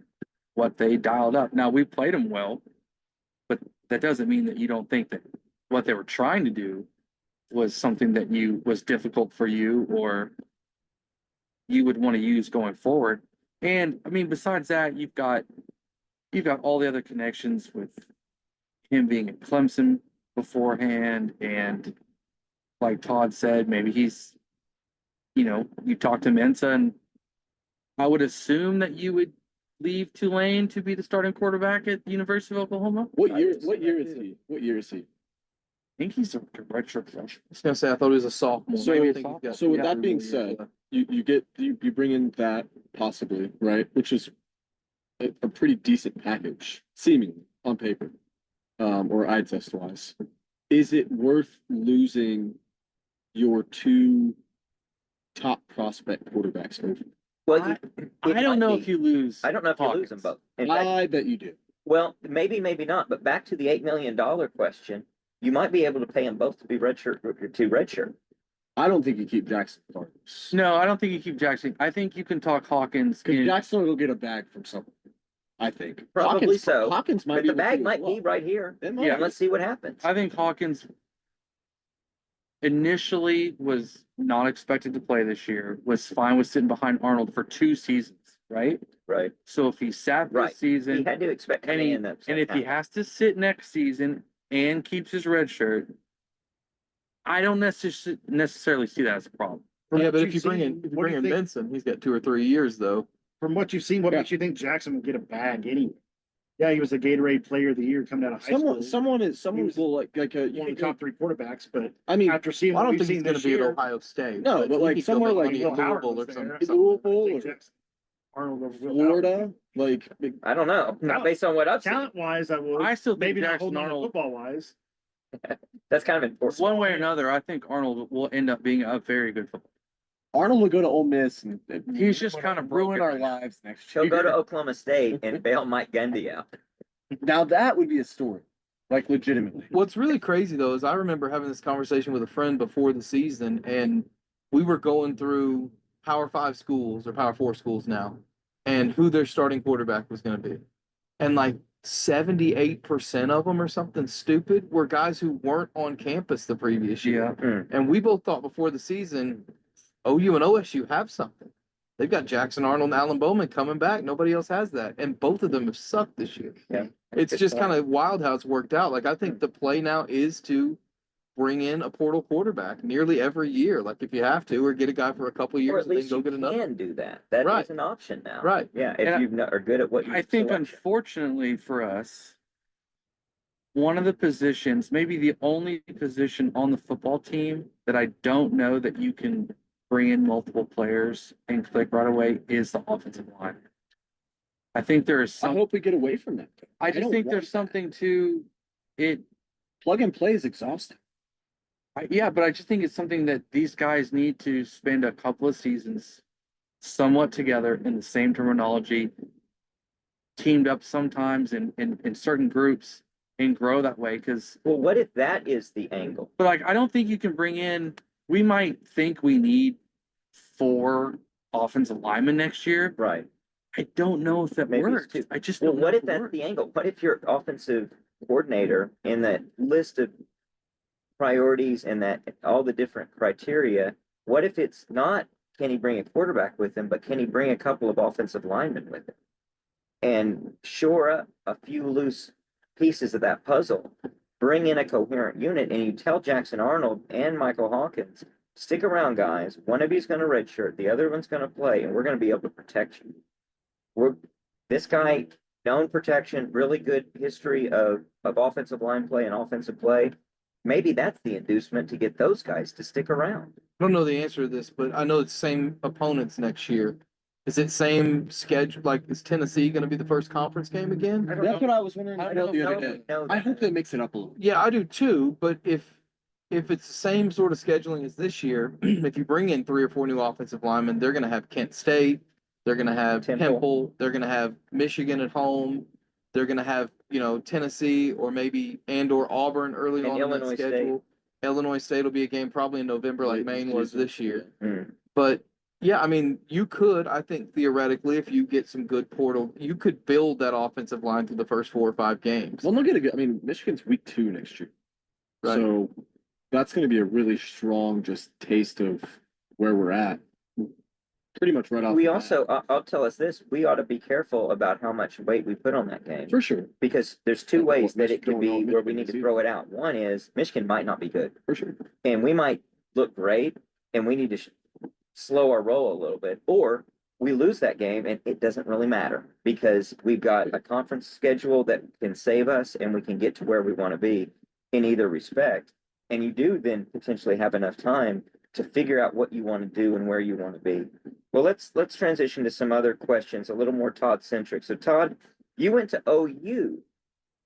what they dialed up. Now, we played them well, but that doesn't mean that you don't think that what they were trying to do was something that was difficult for you or you would want to use going forward. And I mean, besides that, you've got all the other connections with him being at Clemson beforehand, and like Todd said, maybe he's, you talked to Mensa, and I would assume that you would leave Tulane to be the starting quarterback at the University of Oklahoma.
what year is he? What year is he?
I think he's a redshirt freshman.
I was gonna say I thought he was a sophomore.
So-
Maybe I think he's got
so with
3
that being
more years
said,
left.
You bring in that possibly, right? Which is a pretty decent package, seemingly on paper, or eye test wise. Is it worth losing your 2 top prospect quarterbacks over?
Well,
I don't know if you lose.
I don't know if you lose them both. In fact,
I bet you do.
well, maybe not. But back to the $8 million question, you might be able to pay them both to be redshirt.
I don't think you keep Jackson regardless.
No, I don't think you keep Jackson. I think you can talk Hawkins.
Because Jackson will get a bag from someone. I think.
Probably so.
Hawkins might
But
be
the
able to
bag
as
might
well.
be right here.
It might
Yeah.
And let's see what happens.
I think Hawkins initially was not expected to play this year, was fine with sitting behind Arnold for 2 seasons, right?
Right.
So if he sat this
Right. He
season,
had to expect
and
coming in that.
if he has to sit next season and keeps his red shirt, I don't necessarily see that as a problem.
From
Yeah,
what
but
you've
if you bring
seen,
in
what do you
Benson,
think-
he's got 2 or 3 years though.
From what you've seen, what
Yeah.
makes you think Jackson will get a bag anyway? Yeah, he was the Gatorade Player of the Year coming out of high school.
Someone
was
will like a.
One of the top 3 quarterbacks, but
I mean,
after seeing
Well, I
what
don't
we've
think he's
seen
gonna
this
be at
year,
Ohio State.
No, but like
he's
somewhere
still
like
making money
Will
at
Howard
Louisville
was
or
there.
something.
Louisville
I think
or-
Jackson- Arnold over Will
Florida, like,
I don't know, not based on what I've seen.
Talent wise, I would.
I still think
Maybe not
Jackson
holding on to
Arnold,
football wise.
That's kind of enforceable.
one way or another, I think Arnold will end up being a very good football.
Arnold will go to Ole Miss and
He's just kind of
ruin our
broken.
lives next
He'll
year.
go to Oklahoma State and bail Mike Gundy out.
Now that would be a story, like legitimately.
What's really crazy though is I remember having this conversation with a friend before the season, and we were going through Power 5 schools or Power 4 schools now, and who their starting quarterback was going to be, and like 78% of them or something stupid were guys who weren't on campus the previous year.
Yeah.
And we both thought before the season, OU and OSU have something. They've got Jackson Arnold and Alan Bowman coming back. Nobody else has that. And both of them have sucked this year.
Yeah.
It's
Good
just
point.
kind of wild how it's worked out. Like, I think the play now is to bring in a portal quarterback nearly every year. Like, if you have to, or get a guy for a couple of
Or
years
at
and then
least
go
you
get another.
can do that. That is
Right.
an option now.
Right.
Yeah, if
And
you are good at what you
I think,
selection.
unfortunately for us, one of the positions, maybe the only position on the football team that I don't know that you can bring in multiple players and click right away is the offensive line. I think there is
I
some,
hope we get away from that.
I just
don't
think
want
there's
that.
something to it.
Plug and play is exhausting.
Yeah, but I just think it's something that these guys need to spend a couple of seasons somewhat together in the same terminology, teamed up sometimes in certain groups and grow that way. Because,
Well, what if that is the angle?
but like, I don't think you can bring in, we might think we need 4 offensive linemen next year.
Right.
I don't know if that
Maybe it's
works.
2.
I just
Well,
don't know
what if
it
that's
works.
the angle? What if your offensive coordinator in that list of priorities and that all the different criteria, what if it's not, can he bring a quarterback with him, but can he bring a couple of offensive linemen with him and shore up a few loose pieces of that puzzle, bring in a coherent unit, and you tell Jackson Arnold and Michael Hawkins, stick around, guys. One of you's going to redshirt, the other one's going to play, and we're going to be able to protect you. This guy, known protection, really good history of offensive line play and offensive play. Maybe that's the inducement to get those guys to stick around.
I don't know the answer to this, but I know it's same opponents next year. Is it same schedule? Like, is Tennessee going to be the first conference game again?
That's what I was wondering.
I
I
don't
know the
know
other
if
day.
we know
I
that.
hope that makes it up a little.
Yeah, I do too. But if it's the same sort of scheduling as this year, if you bring in 3 or 4 new offensive linemen, they're going to have Kent State, they're going to have Temple, they're going to have Michigan at home, they're going to have Tennessee or maybe or Auburn early
And
on in that
Illinois
schedule. Illinois State will be a game probably in November, like
Late
Maine
season.
was this year.
Mm.
But yeah, I mean, you could, I think theoretically, if you get some good portal, you could build that offensive line through the first 4 or 5 games.
Well, they'll get a good. I mean, Michigan's week 2 next year,
Right.
so that's going to be a really strong just taste of where we're at. Pretty much right off.
We
the bat.
also, I'll tell us this, we ought to be careful about how much weight we put on that game.
for sure,
Because there's 2
Don't know
ways
what
that it could
Michigan- don't know
be
what
where we
Michigan
need to
is
throw it out. One is Michigan might not be good,
for sure.
and we might look great, and we need to slow our roll a little bit, or we lose that game and it doesn't really matter because we've got a conference schedule that can save us and we can get to where we want to be in either respect. And you do then potentially have enough time to figure out what you want to do and where you want to be. Well, let's transition to some other questions, a little more Todd centric. So Todd, you went to OU.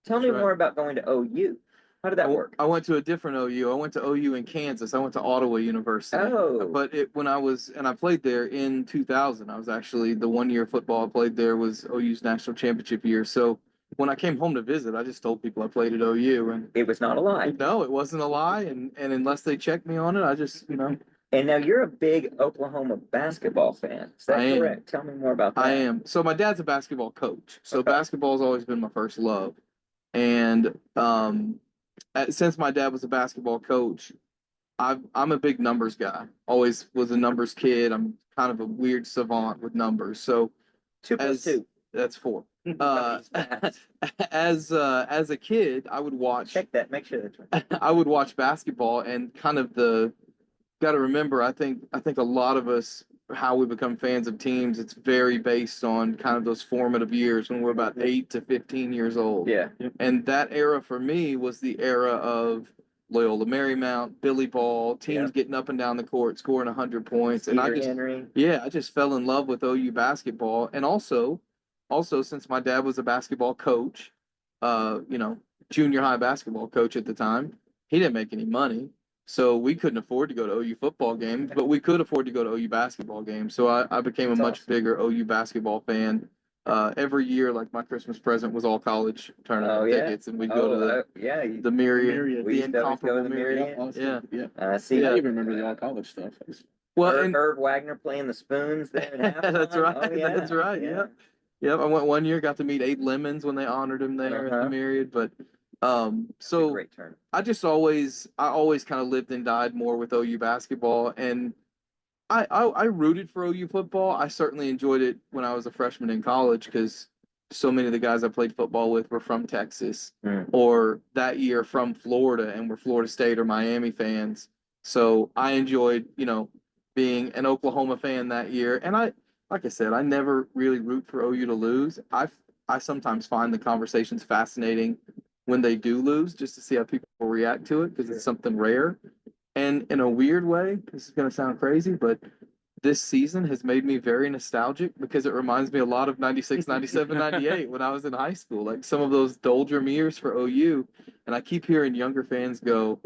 Tell me
That's right.
more about going to OU. How did that work?
I went to a different OU. I went to OU in Kansas. I went to Ottawa University.
Oh.
But I played there in 2000. I was actually the 1 year football I played there was OU's national championship year. So when I came home to visit, I just told people I played at OU, and
It was not a lie.
no, it wasn't a lie. And unless they checked me on it, I just
And now you're a big Oklahoma basketball fan. Is that
I am.
correct? Tell me more about that.
I am. So my dad's a basketball coach. So
Okay.
basketball's always been my first love. And since my dad was a basketball coach, I'm a big numbers guy. Always was a numbers kid. I'm kind of a weird savant with numbers. So
2 plus 2.
that's 4. As a kid, I would watch
Check that. Make sure that's right.
I would watch basketball, and kind of got to remember, I think a lot of us, how we become fans of teams, it's very based on kind of those formative years when we're about 8 to 15 years old.
Yeah.
And that era for me was the era of Loyola Marymount, Billy Ball, teams getting up and down the court, scoring 100 points. And I just,
Henry.
yeah, I just fell in love with OU basketball. And also since my dad was a basketball coach, junior high basketball coach at the time, he didn't make any money. So we couldn't afford to go to OU football games, but we could afford to go to OU basketball games. So I became a much bigger OU basketball fan. Every year, like my Christmas present was all college tournament tickets, and we'd go to the Myriad,
We
the incomparable Myriad.
Yeah.
See,
I even remember the all college stuff.
Well, and
Irv Wagner playing the spoons there.
that's right. That's right. Yeah. Yep. I went one year, got to meet Abe Lemons when they honored him there at the Myriad. But so
great turn.
I always kind of lived and died more with OU basketball, and I rooted for OU football. I certainly enjoyed it when I was a freshman in college because so many of the guys I played football with were from Texas or that year from Florida and were Florida State or Miami fans. So I enjoyed, being an Oklahoma fan that year. And like I said, I never really root for OU to lose. I sometimes find the conversations fascinating when they do lose, just to see how people react to it because it's something rare. And in a weird way, this is going to sound crazy, but this season has made me very nostalgic because it reminds me a lot of 96, 97, 98 when I was in high school, like some of those doldrum years for OU. And I keep hearing younger fans go,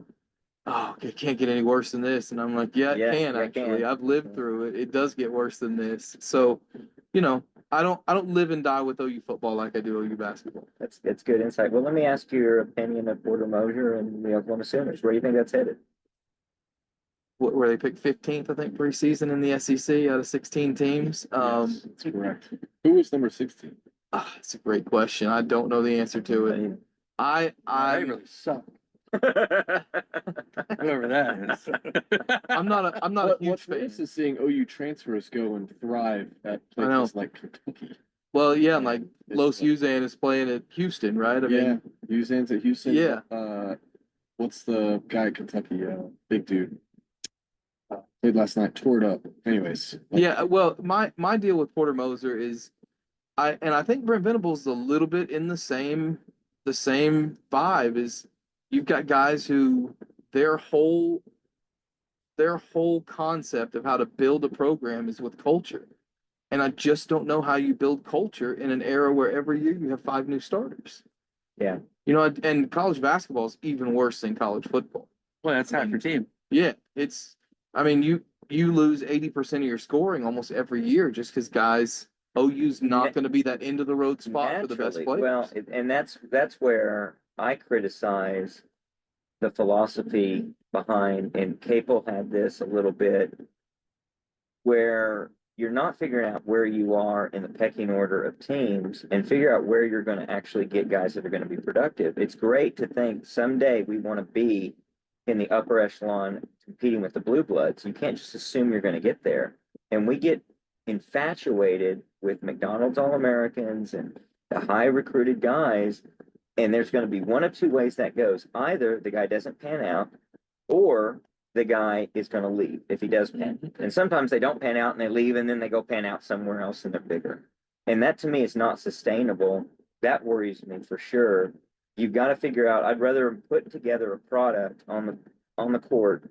oh, it can't get any worse than this. And I'm like, yeah, it can actually. I've lived through it. It does get worse than this. So, I don't live and die with OU football like I do OU basketball.
That's good insight. Well, let me ask you your opinion of Porter Moser and the Oklahoma Sooners. Where do you think that's headed?
Where they picked 15th, I think, preseason in the SEC out of 16 teams.
Yes, that's correct. Who was number 16?
It's a great question. I don't know the answer to it.
They really suck. Whoever that is.
I'm not a huge
What's
fan.
nice is seeing OU transfers go and thrive at places like Kentucky.
Well, yeah, like Los Usan is playing at Houston, right? I mean,
Usan's at Houston.
Yeah.
What's the guy at Kentucky? Big dude. Played last night, tore it up. Anyways.
Yeah, well, my deal with Porter Moser is I think Brent Venables is a little bit in the same vibe is you've got guys who their whole concept of how to build a program is with culture. And I just don't know how you build culture in an era where every year you have 5 new starters.
Yeah.
And college basketball is even worse than college football.
Well, that's half your team.
Yeah, you lose 80% of your scoring almost every year just because guys, OU's not going to be that end of the road spot for the best players.
Well, and that's where I criticize the philosophy behind, and Capel had this a little bit, where you're not figuring out where you are in the pecking order of teams and figure out where you're going to actually get guys that are going to be productive. It's great to think someday we want to be in the upper echelon competing with the blue bloods. You can't just assume you're going to get there. And we get infatuated with McDonald's All-Americans and the high recruited guys. And there's going to be one of two ways that goes. Either the guy doesn't pan out or the guy is going to leave if he does pan. And sometimes they don't pan out and they leave and then they go pan out somewhere else and they're bigger. And that to me is not sustainable. That worries me for sure. You've got to figure out, I'd rather put together a product on the court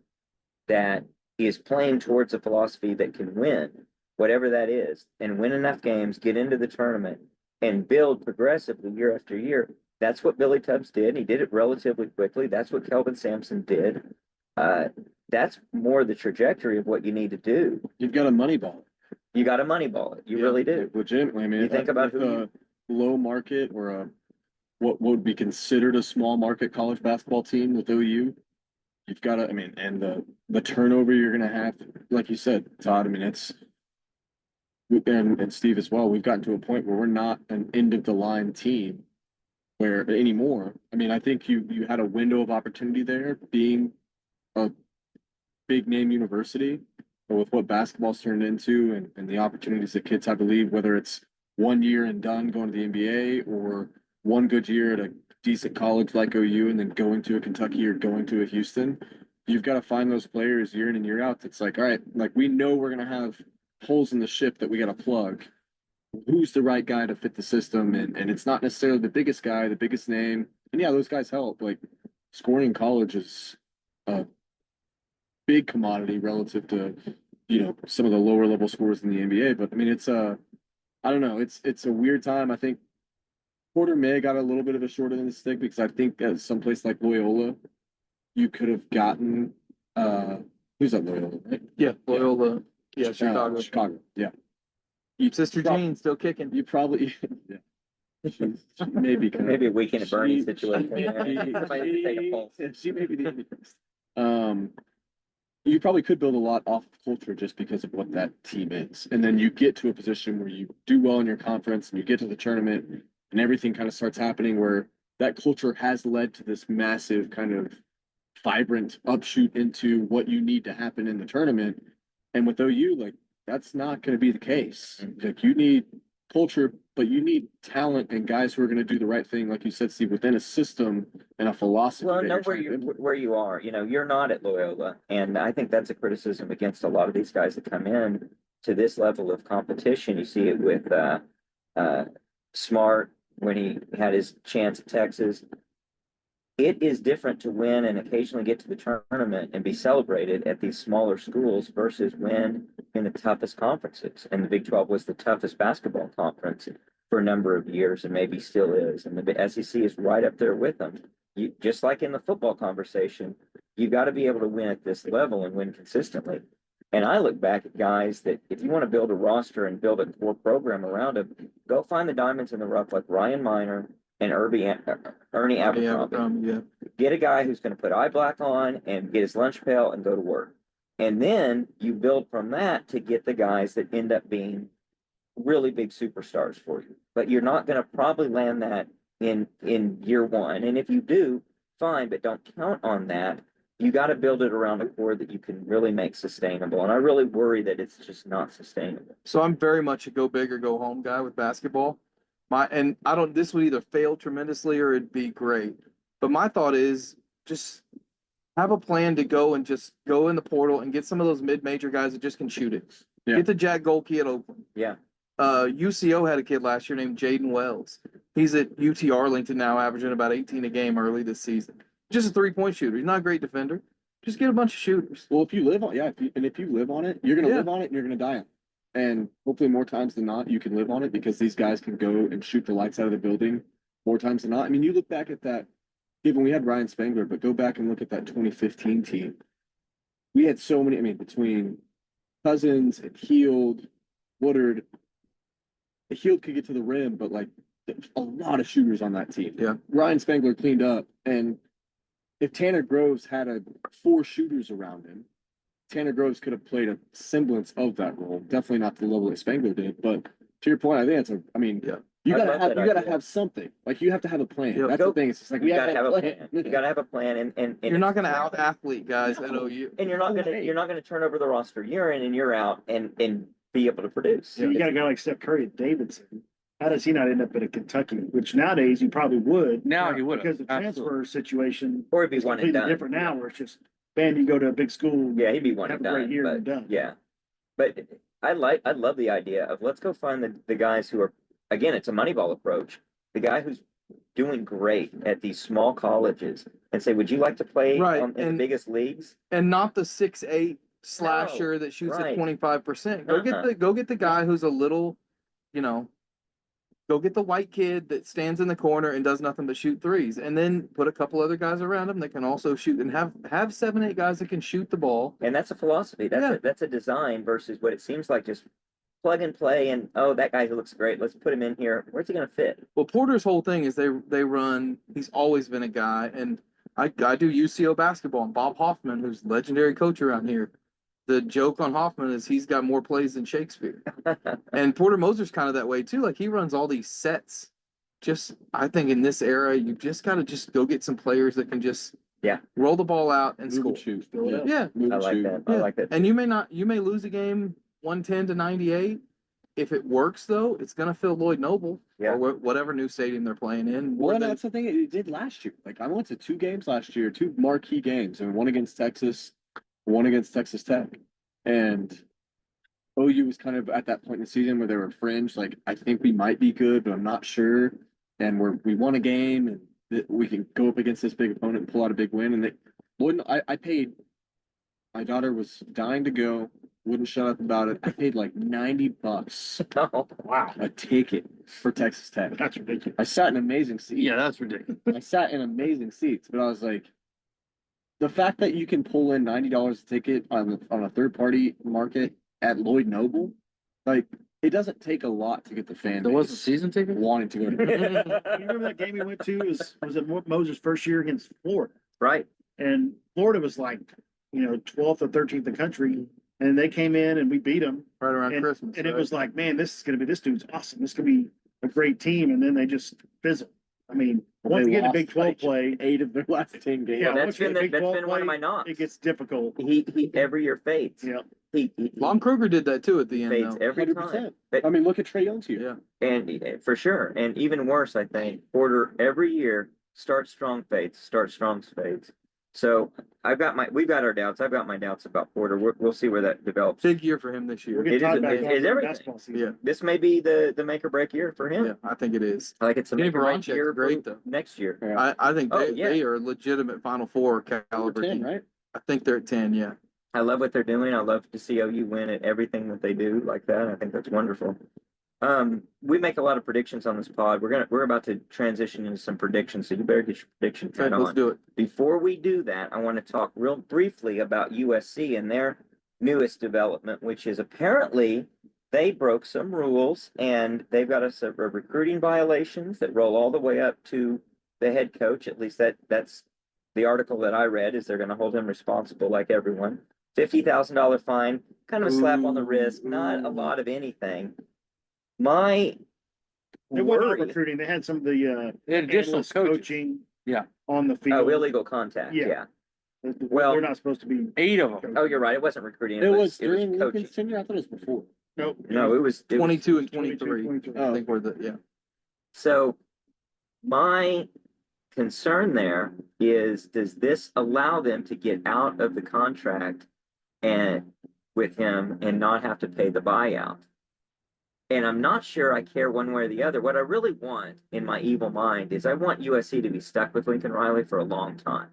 that is playing towards a philosophy that can win, whatever that is, and win enough games, get into the tournament, and build progressively year after year. That's what Billy Tubbs did. He did it relatively quickly. That's what Kelvin Sampson did. That's more the trajectory of what you need to do.
You've got a money ball.
You got to money ball it. You really do.
Legitimately, I mean,
you think about
a low market or what would be considered a small market college basketball team with OU. You've got to, I mean, and the turnover you're going to have, like you said, Todd. I mean, and Steve as well. We've gotten to a point where we're not an end of the line team where anymore. I mean, I think you had a window of opportunity there, being a big name university, but with what basketball's turned into and the opportunities that kids have to leave, whether it's 1 year and done going to the NBA or one good year at a decent college like OU and then going to a Kentucky or going to a Houston, you've got to find those players year in and year out. That's like, all right, like we know we're going to have holes in the ship that we got to plug. Who's the right guy to fit the system? And it's not necessarily the biggest guy, the biggest name. And yeah, those guys help. Like scoring in college is a big commodity relative to, some of the lower level scores in the NBA. But I mean, I don't know, it's a weird time. I think Porter may have got a little bit of a short end of the stick because I think at some place like Loyola, you could have gotten who's at Loyola, right?
Yeah, Loyola. Yeah, Chicago.
Chicago. Yeah.
Sister Jean still kicking.
You probably yeah. She may be kind
Maybe a
of,
weekend at Bernie's
she-
situation.
she-
Somebody to take a pulse.
she may be the Antichrist. You probably could build a lot off of culture just because of what that team is. And then you get to a position where you do well in your conference and you get to the tournament and everything kind of starts happening where that culture has led to this massive kind of vibrant upshoot into what you need to happen in the tournament. And with OU, like that's not going to be the case. Like you need culture, but you need talent and guys who are going to do the right thing, like you said, Steve, within a system and a philosophy.
Well,
that
know
you're
where
trying to implement.
where you are. You're not at Loyola, and I think that's a criticism against a lot of these guys that come in to this level of competition. You see it with Smart when he had his chance at Texas. It is different to win and occasionally get to the tournament and be celebrated at these smaller schools versus win in the toughest conferences. And the Big 12 was the toughest basketball conference for a number of years and maybe still is. And the SEC is right up there with them. Just like in the football conversation, you got to be able to win at this level and win consistently. And I look back at guys that if you want to build a roster and build a core program around them, go find the diamonds in the rough like Ryan Miner and Ernie Abercrombie.
Yeah.
Get a guy who's going to put eye black on and get his lunch pail and go to work. And then you build from that to get the guys that end up being really big superstars for you. But you're not going to probably land that in year one. And if you do, fine, but don't count on that. You got to build it around a core that you can really make sustainable. And I really worry that it's just not sustainable.
So I'm very much a go big or go home guy with basketball. This would either fail tremendously or it'd be great. But my thought is just have a plan to go and just go in the portal and get some of those mid-major guys that just can shoot it.
Yeah.
Get the Jack Golke at Oakland.
Yeah.
UCO had a kid last year named Jaden Wells. He's at UT Arlington now, averaging about 18 a game early this season. Just a 3-point shooter. He's not a great defender. Just get a bunch of shooters.
Well, if you live on, if you live on it, you're going to
Yeah.
live on it and you're going to die on it. And hopefully more times than not, you can live on it because these guys can go and shoot the lights out of the building more times than not. I mean, you look back at that, even we had Ryan Spangler, but go back and look at that 2015 team. We had so many, I mean, between Cousins and Heald, Woodard, Heald could get to the rim, but like a lot of shooters on that team.
Yeah.
Ryan Spangler cleaned up. And if Tanner Groves had 4 shooters around him, Tanner Groves could have played a semblance of that role. Definitely not to the level that Spangler did, but to your point, I think
Yeah.
you
I
gotta
love
have
that
you gotta
idea.
have something. Like you have to have a plan.
Yeah.
That's the thing. It's just like
You got to have a plan. You got to have a plan, and
You're not going to out athlete guys at OU.
and you're not gonna turn over the roster year in and year out and be able to produce.
So you got a guy like Steph Curry at Davidson. How does he not end up at a Kentucky? Which nowadays he probably would.
Now he would
Because the transfer situation
Or it'd be
is
one and
completely
done.
different now, where it's just, bam, you go to a big school.
Yeah, he'd be one
Have
and
a great
done.
year
But
and done.
yeah, but I love the idea of let's go find the guys who are, again, it's a Moneyball approach. The guy who's doing great at these small colleges and say, would you like to play
Right,
in the
and-
biggest leagues?
And not the 6'8" slasher that shoots
right.
at 25%.
Uh-huh.
Go get the guy who's a little, go get the white kid that stands in the corner and does nothing but shoot threes, and then put a couple other guys around him that can also shoot, and have 7, 8 guys that can shoot the ball.
And that's a philosophy. That's a design versus what it seems like just plug and play. And oh, that guy who looks great, let's put him in here. Where's he going to fit?
Well, Porter's whole thing is they run. He's always been a guy, and I do UCO basketball, and Bob Hoffman, who's legendary coach around here. The joke on Hoffman is he's got more plays than Shakespeare. And Porter Moser's kind of that way too. Like he runs all these sets. I think in this era, you just got to just go get some players that can just roll the ball out and
Move
score.
and shoot.
Yeah.
Move
I
and
like
shoot.
that. I like that.
And you may lose a game 110-98. If it works though, it's gonna fill Lloyd Noble
Yeah.
or whatever new stadium they're playing in.
Well, and that's the thing it did last year. Like I went to 2 games last year, 2 marquee games, and one against Texas, one against Texas Tech. And OU was kind of at that point in the season where they were fringe. Like I think we might be good, but I'm not sure. And we won a game, and we can go up against this big opponent and pull out a big win. And I paid, my daughter was dying to go, wouldn't shut up about it. I paid like $90
Oh,
Wow,
a ticket for Texas Tech.
that's ridiculous.
I sat in amazing seats.
Yeah, that's ridiculous.
I sat in amazing seats, but I was like, the fact that you can pull in $90 a ticket on a third party market at Lloyd Noble, like it doesn't take a lot to get the fan
There was a
base
season ticket?
wanting to go to.
You remember that game we went to was it Moses' first year against Florida?
right.
And Florida was like, 12th or 13th in the country, and they came in and we beat them.
Right around
And,
Christmas.
and it
right?
was like, man, this dude's awesome. This could be a great team. And then they just fizzle. I mean, once
They
you get into
lost
Big 12
like
play,
8 of their last 10 games.
Yeah,
That's
once you
been
get Big
that's
12
been one of
play,
my knocks.
it gets difficult.
He every year fades.
Yeah.
He
Lon Kruger did that too at the end.
fades
Though.
every
100%.
time. But
I mean, look at Trey Young's here.
Yeah.
and for sure, and even worse, I think Porter every year starts strong, fades, starts strong, fades. So we've got our doubts. I've got my doubts about Porter. We'll see where that develops.
Big year for him this
We'll
year.
get
It
Todd
is-
back
it
on
is
for the
everything.
basketball season.
Yeah.
This may be the make or break year for him.
Yeah, I think it is.
Like it's a
Kenny
make or break
Baranchek's
year
great,
for
though.
next year.
Yeah.
I think
Oh,
they,
yeah.
they are legitimate Final Four
Number
caliber
10,
team.
right?
I think they're at 10, yeah.
I love what they're doing. I love to see OU win at everything that they do like that. I think that's wonderful. We make a lot of predictions on this pod. We're about to transition into some predictions, so you better get your prediction
Okay,
hat
let's
on.
do it.
Before we do that, I want to talk real briefly about USC and their newest development, which is apparently they broke some rules and they've got a set of recruiting violations that roll all the way up to the head coach. At least that's the article that I read is they're going to hold him responsible like everyone. $50,000 fine, kind of a slap on the wrist, not a lot of anything. My
They were not
worry,
recruiting. They had some of the
They had additional
analyst
coaches.
coaching.
Yeah.
On the field.
oh, illegal contact.
Yeah.
Yeah.
Well, they're not supposed to be.
8 of them.
Oh, you're right. It wasn't recruiting.
It was
it was
during
coaching.
Lincoln's tenure. I thought it was before.
Nope.
No, it was
22 and
22,
23.
23.
I think we're the, yeah.
So my concern there is, does this allow them to get out of the contract and with him and not have to pay the buyout? And I'm not sure I care one way or the other. What I really want in my evil mind is I want USC to be stuck with Lincoln Riley for a long time.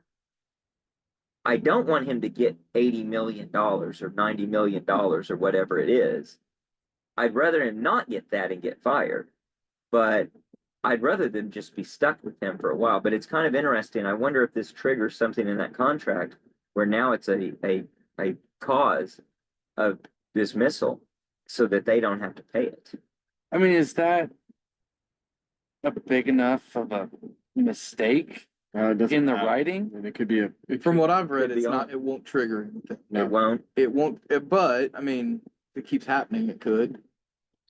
I don't want him to get $80 million or $90 million or whatever it is. I'd rather him not get that and get fired, but I'd rather them just be stuck with him for a while. But it's kind of interesting. I wonder if this triggers something in that contract where now it's a cause of dismissal so that they don't have to pay it.
I mean, is that a big enough of a mistake
It doesn't
in the
matter.
writing?
And it could be
From what I've read,
Could be
it's not,
on.
it won't trigger anything.
No.
It won't.
It won't, but I mean, if it keeps happening, it could.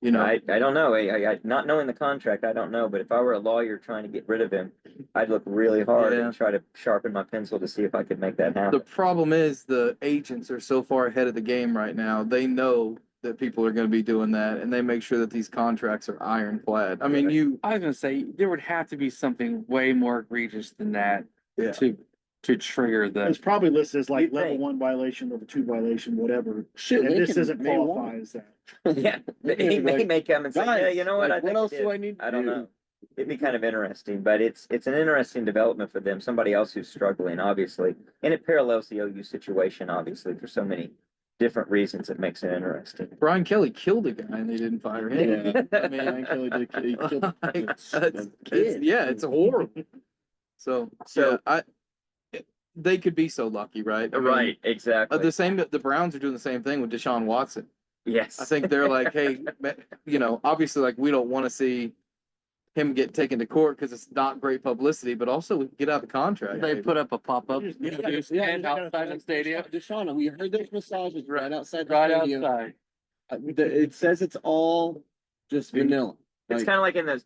You know,
I don't know. I not knowing the contract, I don't know. But if I were a lawyer trying to get rid of him, I'd look really hard
Yeah.
and try to sharpen my pencil to see if I could make that
the
happen.
problem is the agents are so far ahead of the game right now. They know that people are going to be doing that, and they make sure that these contracts are ironclad. I mean,
Right.
I was gonna say, there would have to be something way more egregious than that
Yeah.
to trigger the.
It's probably listed as like
You'd
level
think.
1 violation, level 2 violation, whatever.
Shit,
And this
Lincoln
doesn't
may
qualify
want.
as that.
Yeah, he may come and say,
Guys,
yeah, you know what?
like,
I think
what else
it
do
is.
I need to
I don't
do?
know. It'd be kind of interesting, but it's an interesting development for them. Somebody else who's struggling, obviously, and it parallels the OU situation, obviously, for so many different reasons. It makes it interesting.
Brian Kelly killed a guy and they didn't fire him.
Yeah.
I mean,
Brian Kelly did kill- he killed
Like,
the kid.
yeah, it's horrible. So,
So-
they could be so lucky, right? I mean,
exactly.
the Browns are doing the same thing with Deshaun Watson.
Yes.
I think they're like, hey, obviously, like we don't want to see him get taken to court because it's not great publicity, but also we can get out of the contract.
They put up a pop-up
Yeah.
stand outside the stadium,
Deshaun, we heard those massages right outside the
right
stadium.
outside.
It says it's all just vanilla.
It's
Like,
kind of like in those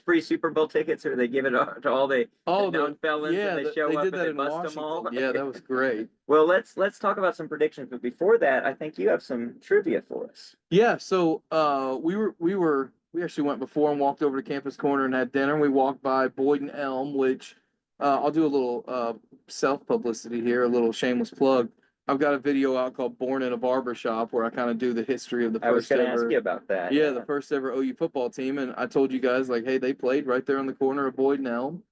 free Super Bowl tickets where they give it to all the known felons and they show
they
up
did
and
that
they
in
bust them all.
Washington. Yeah, that was great.
Well, let's talk about some predictions, but before that, I think you have some trivia for us.
Yeah, so we actually went before and walked over to Campus Corner and had dinner. We walked by Boyd and Elm, which I'll do a little self publicity here, a little shameless plug. I've got a video out called Born in a Barber Shop where I kind of do the history of the
I was
first
going to ask
ever.
you about that.
Yeah, the first ever OU football team. And I told you guys, like, hey, they played right there on the corner of Boyd and Elm.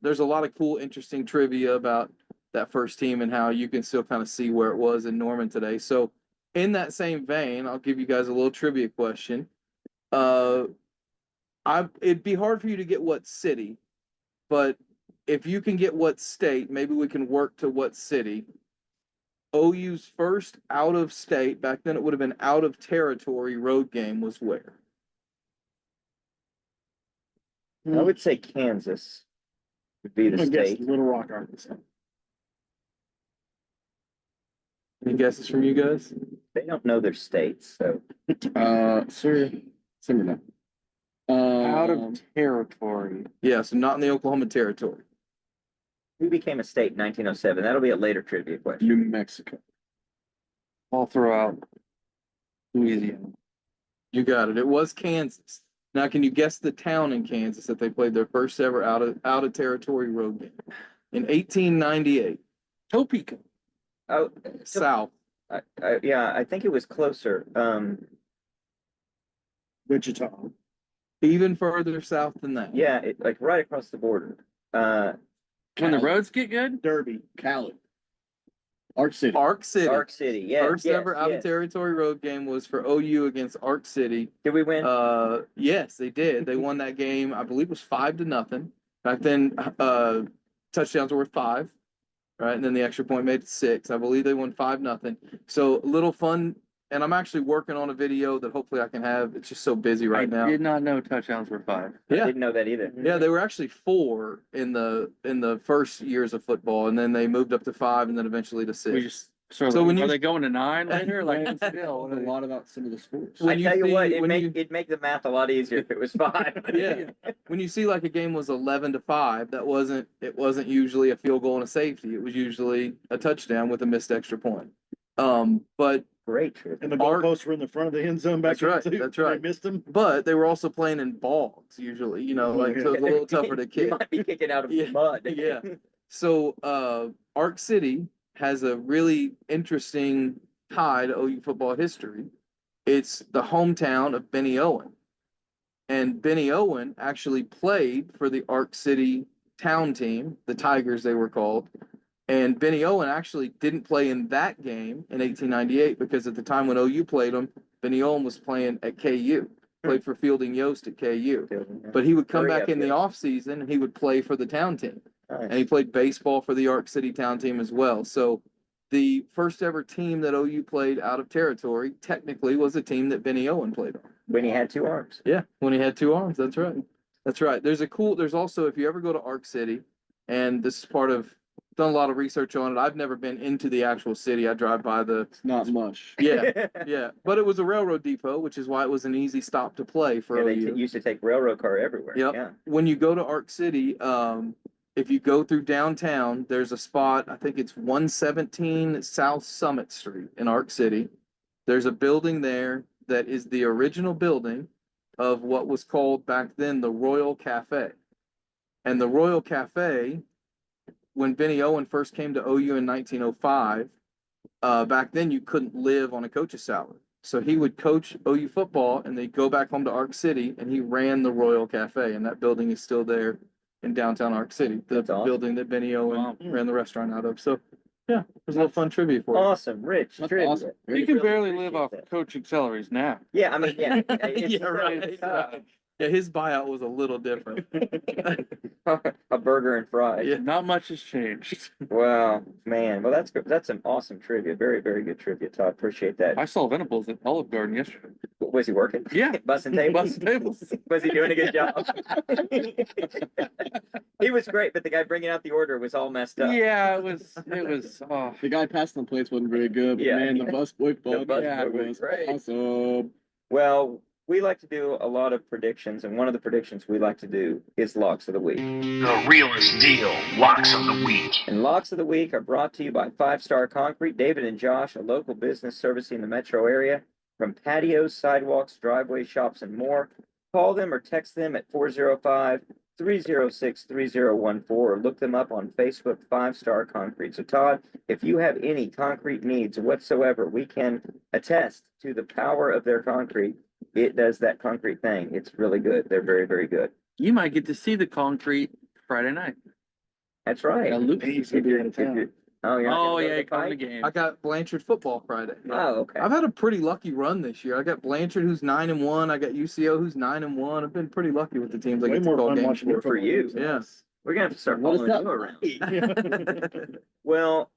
There's a lot of cool, interesting trivia about that first team and how you can still kind of see where it was in Norman today. So in that same vein, I'll give you guys a little trivia question. It'd be hard for you to get what city, but if you can get what state, maybe we can work to what city. OU's first out of state, back then it would have been out of territory road game was where?
I would say Kansas would be
I'm
the
gonna guess
state.
Little Rock, Arkansas.
Any guesses from you guys?
They don't know their states, so
Sir, simmer down.
Out of territory.
Yeah, so not in the Oklahoma territory.
who became a state in 1907? That'll be a later trivia question.
New Mexico.
I'll throw out Louisiana.
You got it. It was Kansas. Now, can you guess the town in Kansas that they played their first ever out of territory road game? In 1898,
Topeka.
Oh,
South.
yeah, I think it was closer.
Wichita.
Even further south than that.
Yeah, like right across the border.
When the roads get good?
Derby.
Cali. Arc City.
Arc City.
Arc City. Yeah.
First ever out of territory road game was for OU against Arc City.
Did we win?
Yes, they did. They won that game. I believe it was 5-0. Back then, touchdowns were worth 5, right? And then the extra point made it 6. I believe they won 5-0. So a little fun. And I'm actually working on a video that hopefully I can have. It's just so busy right now.
I did not know touchdowns were 5.
I
Yeah.
didn't know that either.
Yeah, they were actually 4 in the first years of football, and then they moved up to 5, and then eventually to 6.
We just so
So when
are
you-
they going to 9 later? Like
a
still.
lot about some of the sports.
When
I
you
tell you
see-
what,
when
it'd make the math a lot easier if it was 5.
Yeah. When you see like a game was 11-5, it wasn't usually a field goal and a safety. It was usually a touchdown with a missed extra point. But
Great trivia.
And the
Art-
goalposts were in the front of the end zone back
That's right,
then, too.
that's right.
They missed them.
they were also playing in bogs usually, like so it was a little tougher to
You
kick.
might be kicking out of
Yeah,
mud.
yeah. So Arc City has a really interesting tie to OU football history. It's the hometown of Benny Owen. And Benny Owen actually played for the Arc City town team, the Tigers they were called. And Benny Owen actually didn't play in that game in 1898 because at the time when OU played him, Benny Owen was playing at KU, played for Fielding Yost at KU. But he would come
Hurry
back
up,
in the
Yost.
off season and he would play for the town team. And he
Nice.
played baseball for the Arc City town team as well. So the first ever team that OU played out of territory technically was a team that Benny Owen played on.
When he had 2 arms.
Yeah, when he had 2 arms. That's right. That's right. There's also, if you ever go to Arc City, and this is part of, done a lot of research on it. I've never been into the actual city. I drive by the,
It's not much.
yeah, yeah. But it was a railroad depot, which is why it was an easy stop to play for
Yeah, they
OU.
used to take railroad car everywhere.
Yep.
Yeah.
When you go to Arc City, if you go through downtown, there's a spot, I think it's 117 South Summit Street in Arc City. There's a building there that is the original building of what was called back then the Royal Cafe. And the Royal Cafe, when Benny Owen first came to OU in 1905, back then you couldn't live on a coach's salary. So he would coach OU football and they'd go back home to Arc City and he ran the Royal Cafe, and that building is still there in downtown Arc City, the
That's awesome.
building that Benny Owen
Wow.
ran the restaurant out of. So yeah, there's a little fun trivia for you.
Awesome, rich
That's
trivia.
awesome.
You can
Really
barely live
appreciate
off
that.
coaching salaries now.
Yeah, I mean, yeah. It's-
Yeah, right.
it's,
Yeah, his buyout was a little different.
a burger and fries.
Yeah.
Not much has changed.
Wow, man. Well, that's some awesome trivia. Very, very good trivia, Todd. Appreciate that.
I saw Venables at Olive Garden yesterday.
Was he working?
Yeah.
Bussing tables?
Bussing tables.
Was he doing a good job? He was great, but the guy bringing out the order was all messed up.
Yeah, it was, oh,
The guy passing the plates wasn't very good, but
Yeah.
man, the bus boy ball
busboy was
was
great.
awesome.
Well, we like to do a lot of predictions, and one of the predictions we like to do is locks of the week.
The Realist Deal Locks of the Week.
And locks of the week are brought to you by 5 Star Concrete. David and Josh, a local business servicing the metro area, from patios, sidewalks, driveways, shops, and more. Call them or text them at 405-306-3014, or look them up on Facebook, 5 Star Concrete. So Todd, if you have any concrete needs whatsoever, we can attest to the power of their concrete. It does that concrete thing. It's really good. They're very, very good.
you might get to see the concrete Friday night.
That's right.
Yeah, Luke-
He's gonna be out of town.
Oh, you're not
Oh,
gonna go to
yeah,
the
come to
fight?
game.
I got Blanchard football Friday.
Oh, okay.
I've had a pretty lucky run this year. I got Blanchard, who's 9-1. I got UCO, who's 9-1. I've been pretty lucky with the teams I
Way
get to
more
call
fun
games
watching
Good
their
for
football
you.
games.
Yes.
We're gonna have to start
What is
following
that
you around.
like?
Well,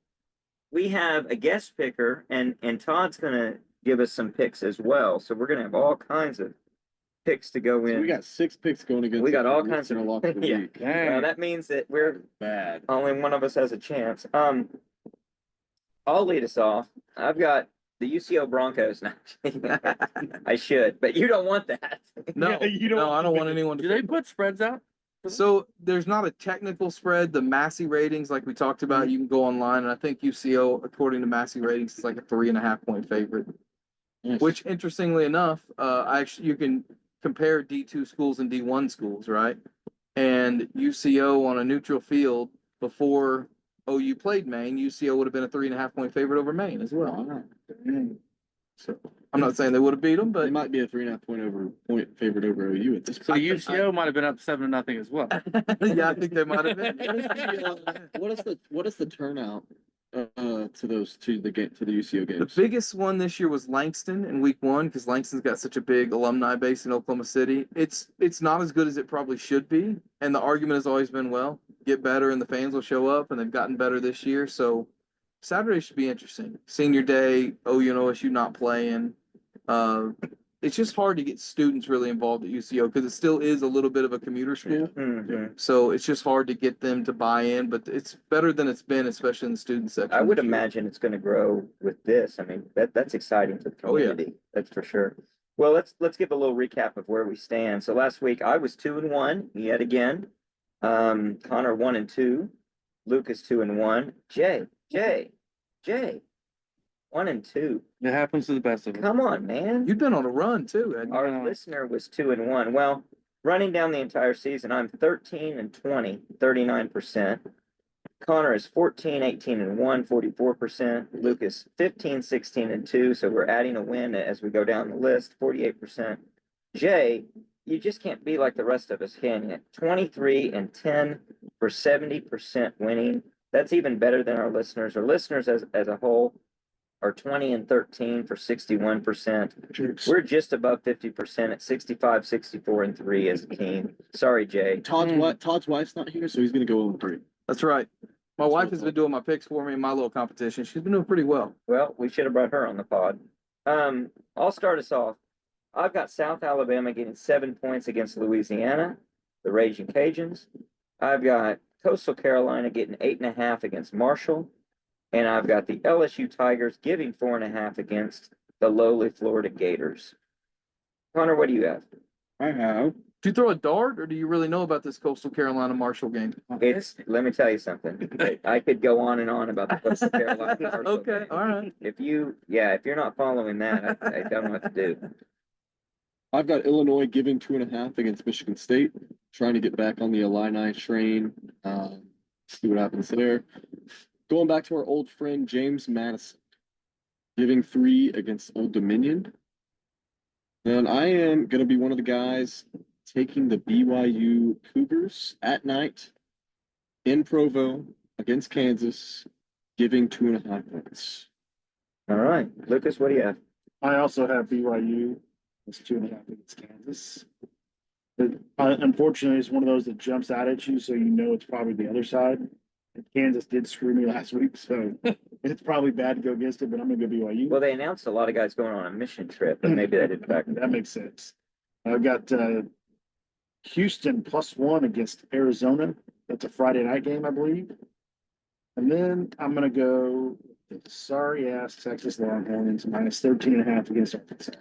we have a guest picker, and Todd's gonna give us some picks as well. So we're gonna have all kinds of picks to go
So
in.
we got 6 picks going against.
We got
the
all kinds of
listener lock of the
yeah.
week.
Well,
Dang.
that means that we're
Bad.
only one of us has a chance. I'll lead us off. I've got the UCO Broncos. No, I should, but you don't want that.
No,
Yeah, you don't-
no, I don't want anyone to.
Do they put spreads out?
So there's not a technical spread. The Massey ratings, like we talked about, you can go online, and I think UCO, according to Massey ratings, is like a 3.5-point favorite.
Nice.
Which, interestingly enough, you can compare D2 schools and D1 schools, right? And UCO on a neutral field before OU played Maine, UCO would have been a 3.5-point favorite over Maine as well.
Wow.
So I'm not saying they would have beat them,
They
but
might be a 3.5-point favorite over OU at this
So
point.
UCO might have been up 7-0 as well.
yeah, I think they might have been.
What is the turnout to the UCO
The
games?
biggest one this year was Langston in week 1 because Langston's got such a big alumni base in Oklahoma City. It's not as good as it probably should be, and the argument has always been, well, get better and the fans will show up, and they've gotten better this year. So Saturday should be interesting. Senior day, OU and OSU not playing. It's just hard to get students really involved at UCO because it still is a little bit of a commuter school.
Mhm.
So it's just hard to get them to buy in, but it's better than it's been, especially in the student section.
I would
this year.
imagine it's gonna grow with this. I mean, that's exciting for the
Oh, yeah.
community. That's for sure. Well, let's give a little recap of where we stand. So last week I was 2-1 yet again. Connor 1-2, Lucas 2-1, Jay 1-2.
It happens to the best of us.
Come on, man.
You've been on a run too, hadn't you?
Our
Yeah.
listener was 2-1. Well, running down the entire season, I'm 13-20, 39%. Connor is 14-18-1, 44%. Lucas 15-16-2. So we're adding a win as we go down the list, 48%. Jay, you just can't be like the rest of us, can you? 23-10 for 70% winning. That's even better than our listeners. Our listeners as a whole are 20-13 for 61%. We're just above 50% at 65, 64, and 3 as a team. Sorry, Jay.
Todd's wife's not here, so he's gonna go 0-3.
That's right. My wife has been doing my picks for me in my little competition. She's been doing pretty well.
Well, we should have brought her on the pod. I'll start us off. I've got South Alabama getting 7 points against Louisiana, the Raging Cajuns. I've got Coastal Carolina getting 8.5 against Marshall. And I've got the LSU Tigers giving 4.5 against the lowly Florida Gators. Connor, what do you have?
I have.
Do you throw a dart, or do you really know about this Coastal Carolina Marshall game?
Let me tell you something. I could go on and on about the Coastal Carolina. Marshall
Okay,
game.
all right.
If you're not following that, I don't know what to do.
I've got Illinois giving 2.5 against Michigan State, trying to get back on the Illini train. See what happens there. Going back to our old friend James Madison, giving 3 against Old Dominion. And I am going to be one of the guys taking the BYU Cougars at night in Provo against Kansas, giving 2.5 points.
All right. Lucas, what do you have?
I also have BYU. It's 2.5 against Kansas. But unfortunately, it's one of those that jumps out at you, so you know it's probably the other side. And Kansas did screw me last week, so it's probably bad to go against it, but I'm gonna go BYU.
Well, they announced a lot of guys going on a mission trip, but maybe that didn't factor.
That makes sense. I've got Houston +1 against Arizona. That's a Friday night game, I believe. And then I'm gonna go with the sorry ass Texas Longhorns -13.5 against Arkansas.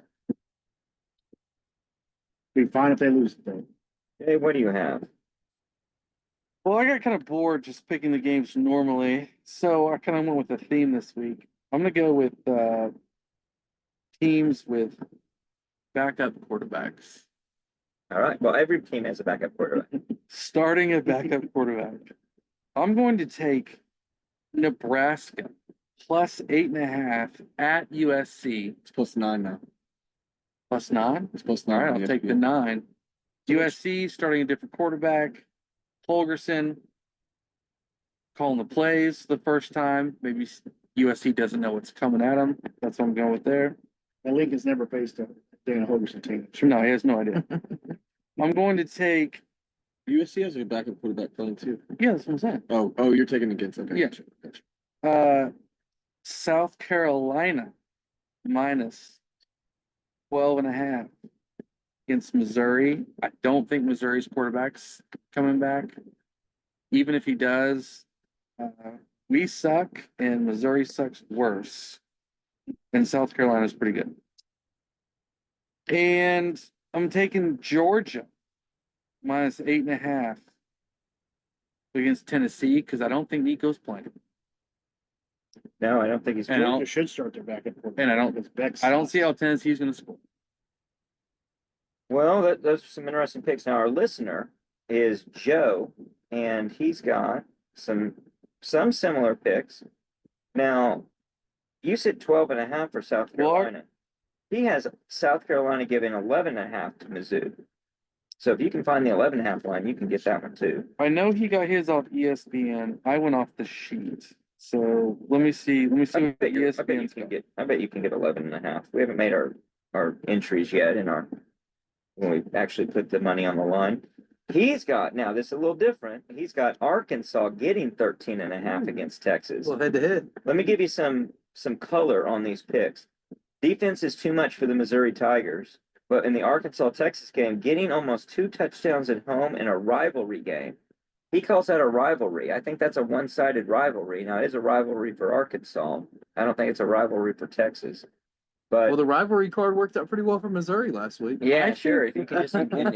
Be fine if they lose it though.
Hey, what do you have?
Well, I got kind of bored just picking the games normally, so I kind of went with a theme this week. I'm going to go with teams with backup quarterbacks.
All right. Well, every team has a backup quarterback.
Starting a backup quarterback. I'm going to take Nebraska +8.5 at USC.
It's +9 now.
+9?
It's +9.
All right,
on
I'll take the
ESPN.
9. USC starting a different quarterback. Holgerson. calling the plays the first time. Maybe USC doesn't know what's coming at them. That's what I'm going with there.
And Lincoln's never faced a Dan Holgerson team.
No, he has no idea. I'm going to take,
USC has a backup quarterback playing too.
yeah, that's what I'm saying.
Oh, you're taking against. Okay.
Yeah.
Gotcha.
South Carolina minus 12.5 against Missouri. I don't think Missouri's quarterback's coming back. Even if he does, we suck and Missouri sucks worse. And South Carolina's pretty good. And I'm taking Georgia minus 8.5 against Tennessee because I don't think Nico's playing.
No, I don't think he's.
And I don't-
Georgia should start their backup.
And I don't-
Because Beck's-
I don't see how Tennessee's going to score.
Well, those are some interesting picks. Now, our listener is Joe, and he's got some similar picks. Now, you said 12.5 for South
Well,
Carolina. He has South Carolina giving 11.5 to Mizzou. So if you can find the 11.5 line, you can get that one too.
I know he got his off ESPN. I went off the sheet. So let me see. Let me see
I
what
bet you
ESPN's
can
got.
get. I bet you can get 11.5. We haven't made our entries yet in our when we actually put the money on the line. He's got now. This is a little different. He's got Arkansas getting 13.5 against Texas.
Well, head to head.
Let me give you some color on these picks. Defense is too much for the Missouri Tigers, but in the Arkansas-Texas game, getting almost 2 touchdowns at home in a rivalry game. He calls that a rivalry. I think that's a one-sided rivalry. Now, it is a rivalry for Arkansas. I don't think it's a rivalry for Texas. But
Well, the rivalry card worked out pretty well for Missouri last week.
yeah, sure. If you can just invoke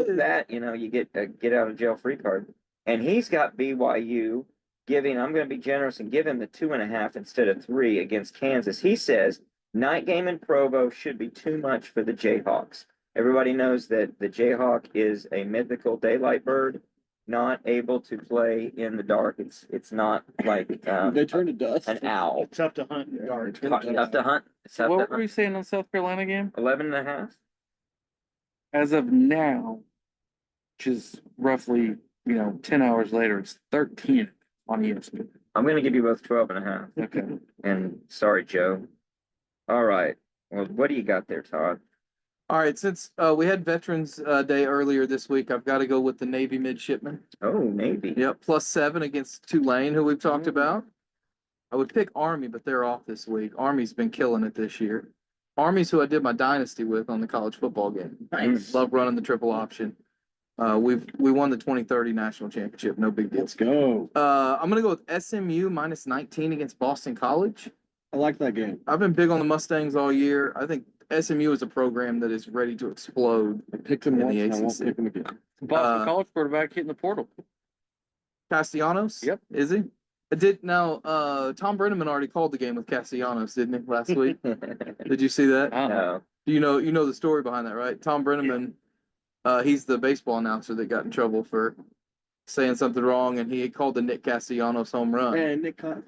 did.
that, you get a get out of jail free card. And he's got BYU giving. I'm going to be generous and give him the 2.5 instead of 3 against Kansas. He says night game in Provo should be too much for the Jayhawks. Everybody knows that the Jayhawk is a mythical daylight bird, not able to play in the dark. It's not like
They turned to dust.
an owl.
It's tough to hunt in the dark.
It's tough to hunt. It's tough to
What were
hunt.
we saying on South Carolina game?
11.5.
As of now, which is roughly, 10 hours later, it's 13 on ESPN.
I'm going to give you both 12.5.
Okay.
And sorry, Joe. All right. Well, what do you got there, Todd?
All right, since we had Veterans Day earlier this week, I've got to go with the Navy midshipmen.
Oh, Navy.
Yep, +7 against Tulane, who we've talked
Mm.
about. I would pick Army, but they're off this week. Army's been killing it this year. Army's who I did my dynasty with on the college football game.
Nice.
Love running the triple option. We won the 2030 national championship. No big deal.
Let's go.
I'm gonna go with SMU -19 against Boston College.
I like that game.
I've been big on the Mustangs all year. I think SMU is a program that is ready to explode.
I picked him
In the
once and I won't
ACC.
pick him again.
Boston College quarterback hitting the portal.
Castellanos?
Yep.
Is he? Tom Brenneman already called the game with Castellanos, didn't he, last week? Did you see that?
No.
You know the story behind that, right? Tom Brenneman, he's the baseball announcer that got in trouble for saying something wrong, and he called the Nick Castellanos home run.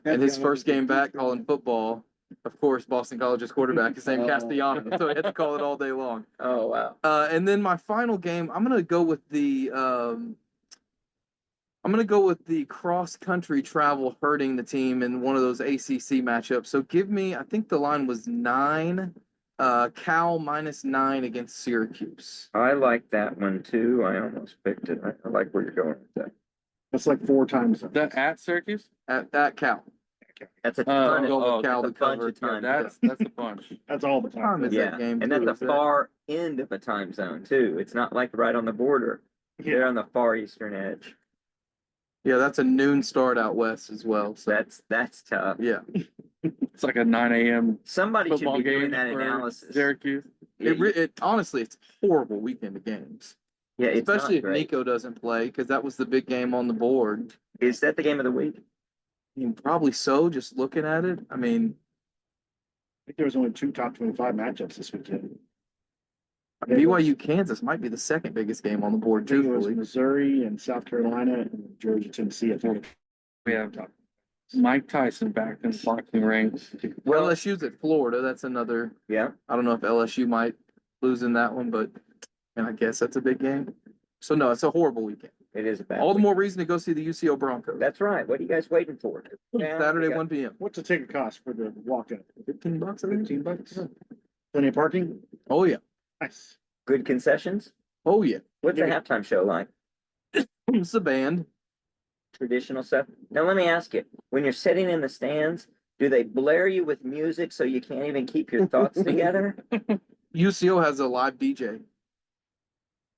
And his first game back calling football, of course, Boston College's quarterback is named Castellanos, so he had to call it all day long.
Oh, wow.
And then my final game, I'm gonna go with the cross country travel hurting the team in one of those ACC matchups. So give me, I think the line was 9, Cal -9 against Syracuse.
I like that one too. I almost picked it. I like where you're going with that.
That's like 4 times.
That at Syracuse?
At Cal.
That's a
Oh,
ton
go with
of,
Cal
that's a
to
bunch
cover.
of
Yeah,
time.
That's a bunch.
That's all the
Time
time.
is
Yeah,
that game
and
too,
that's
is
the
that?
far end of a time zone too. It's not like right on the border. They're on the far eastern edge.
Yeah, that's a noon start out west as well. So
That's tough.
yeah,
It's like a 9 a.m.
Somebody should
football
be doing
game
that
for
analysis.
Syracuse.
Yeah,
it honestly, it's a horrible weekend of games.
yeah, it's not
Especially if
great.
Nico doesn't play, because that was the big game on the board.
Is that the game of the week?
I mean, probably so, just looking at it. I mean,
I think there was only 2 top 25 matchups this weekend.
BYU Kansas might be the second biggest game on the board,
I think it was
truthfully.
Missouri and South Carolina and Georgia, Tennessee. I think.
We have Mike Tyson back in the boxing rings.
Well, LSU's at Florida. That's another.
Yeah.
I don't know if LSU might lose in that one, but and I guess that's a big game. So no, it's a horrible weekend.
It is a bad
All the
week.
more reason to go see the UCO Broncos.
That's right. What are you guys waiting for? Yeah,
Saturday,
we got-
1 p.m.
What's the ticket cost for the walk-up?
$15, I think.
$15? Plenty of parking?
Oh, yeah.
Nice.
Good concessions?
Oh, yeah.
What's the
Yeah.
halftime show like?
It's a band.
Traditional stuff? Now, let me ask you, when you're sitting in the stands, do they blare you with music so you can't even keep your thoughts together?
UCO has a live DJ.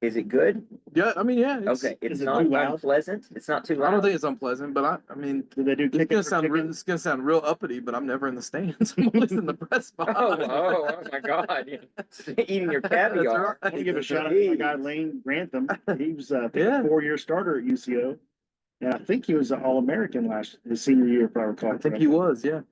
Is it good?
Yeah, I mean, yeah. It's,
Okay, it's
is it
not
too loud?
unpleasant. It's not too
I don't
loud.
think it's unpleasant, but I mean,
Do they do
it's gonna
tickets for
sound real,
tickets?
it's gonna sound real uppity, but I'm never in the stands. I'm always in the press box.
Oh my God. You're eating your
That's
caviar.
I want to give a
right.
shout out to my guy Lane Grantham. He was, I think,
Yeah.
a 4-year starter at UCO. And I think he was an All-American his senior year, if I recall.
I think he was, yeah.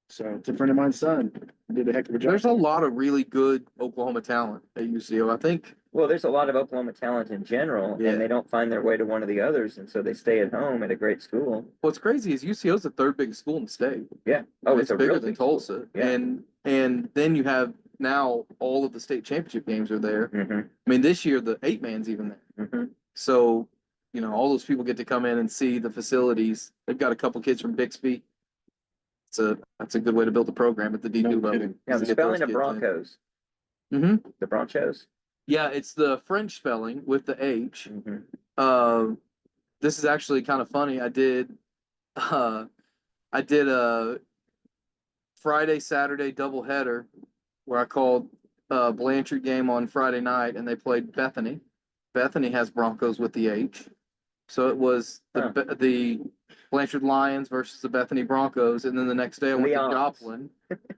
So it's a friend of mine's son. Did a heck of a job.
There's a lot of really good Oklahoma talent at UCO. I think
Well, there's a lot of Oklahoma talent in general,
Yeah.
and they don't find their way to one of the others, and so they stay at home at a great school.
what's crazy is UCO's the third biggest school in the state.
Yeah. Oh, it's a
bigger
real
than
big school.
Tulsa.
Yeah.
And then you have now all of the state championship games are there.
Mm-hmm,
I mean, this year the 8-man's even there.
mm-hmm.
So, you know, all those people get to come in and see the facilities. They've got a couple kids from Bixby. That's a good way to build a program at the D2
No
level.
kidding.
Now, the spelling of Broncos,
Mm-hmm.
the Bronchos.
Yeah, it's the French spelling with the H.
Mm-hmm.
This is actually kind of funny. I did a Friday, Saturday doubleheader where I called Blanchard game on Friday night and they played Bethany. Bethany has Broncos with the H. So it was the Blanchard Lions versus the Bethany Broncos. And then the next day I went to
Lions.
Joplin.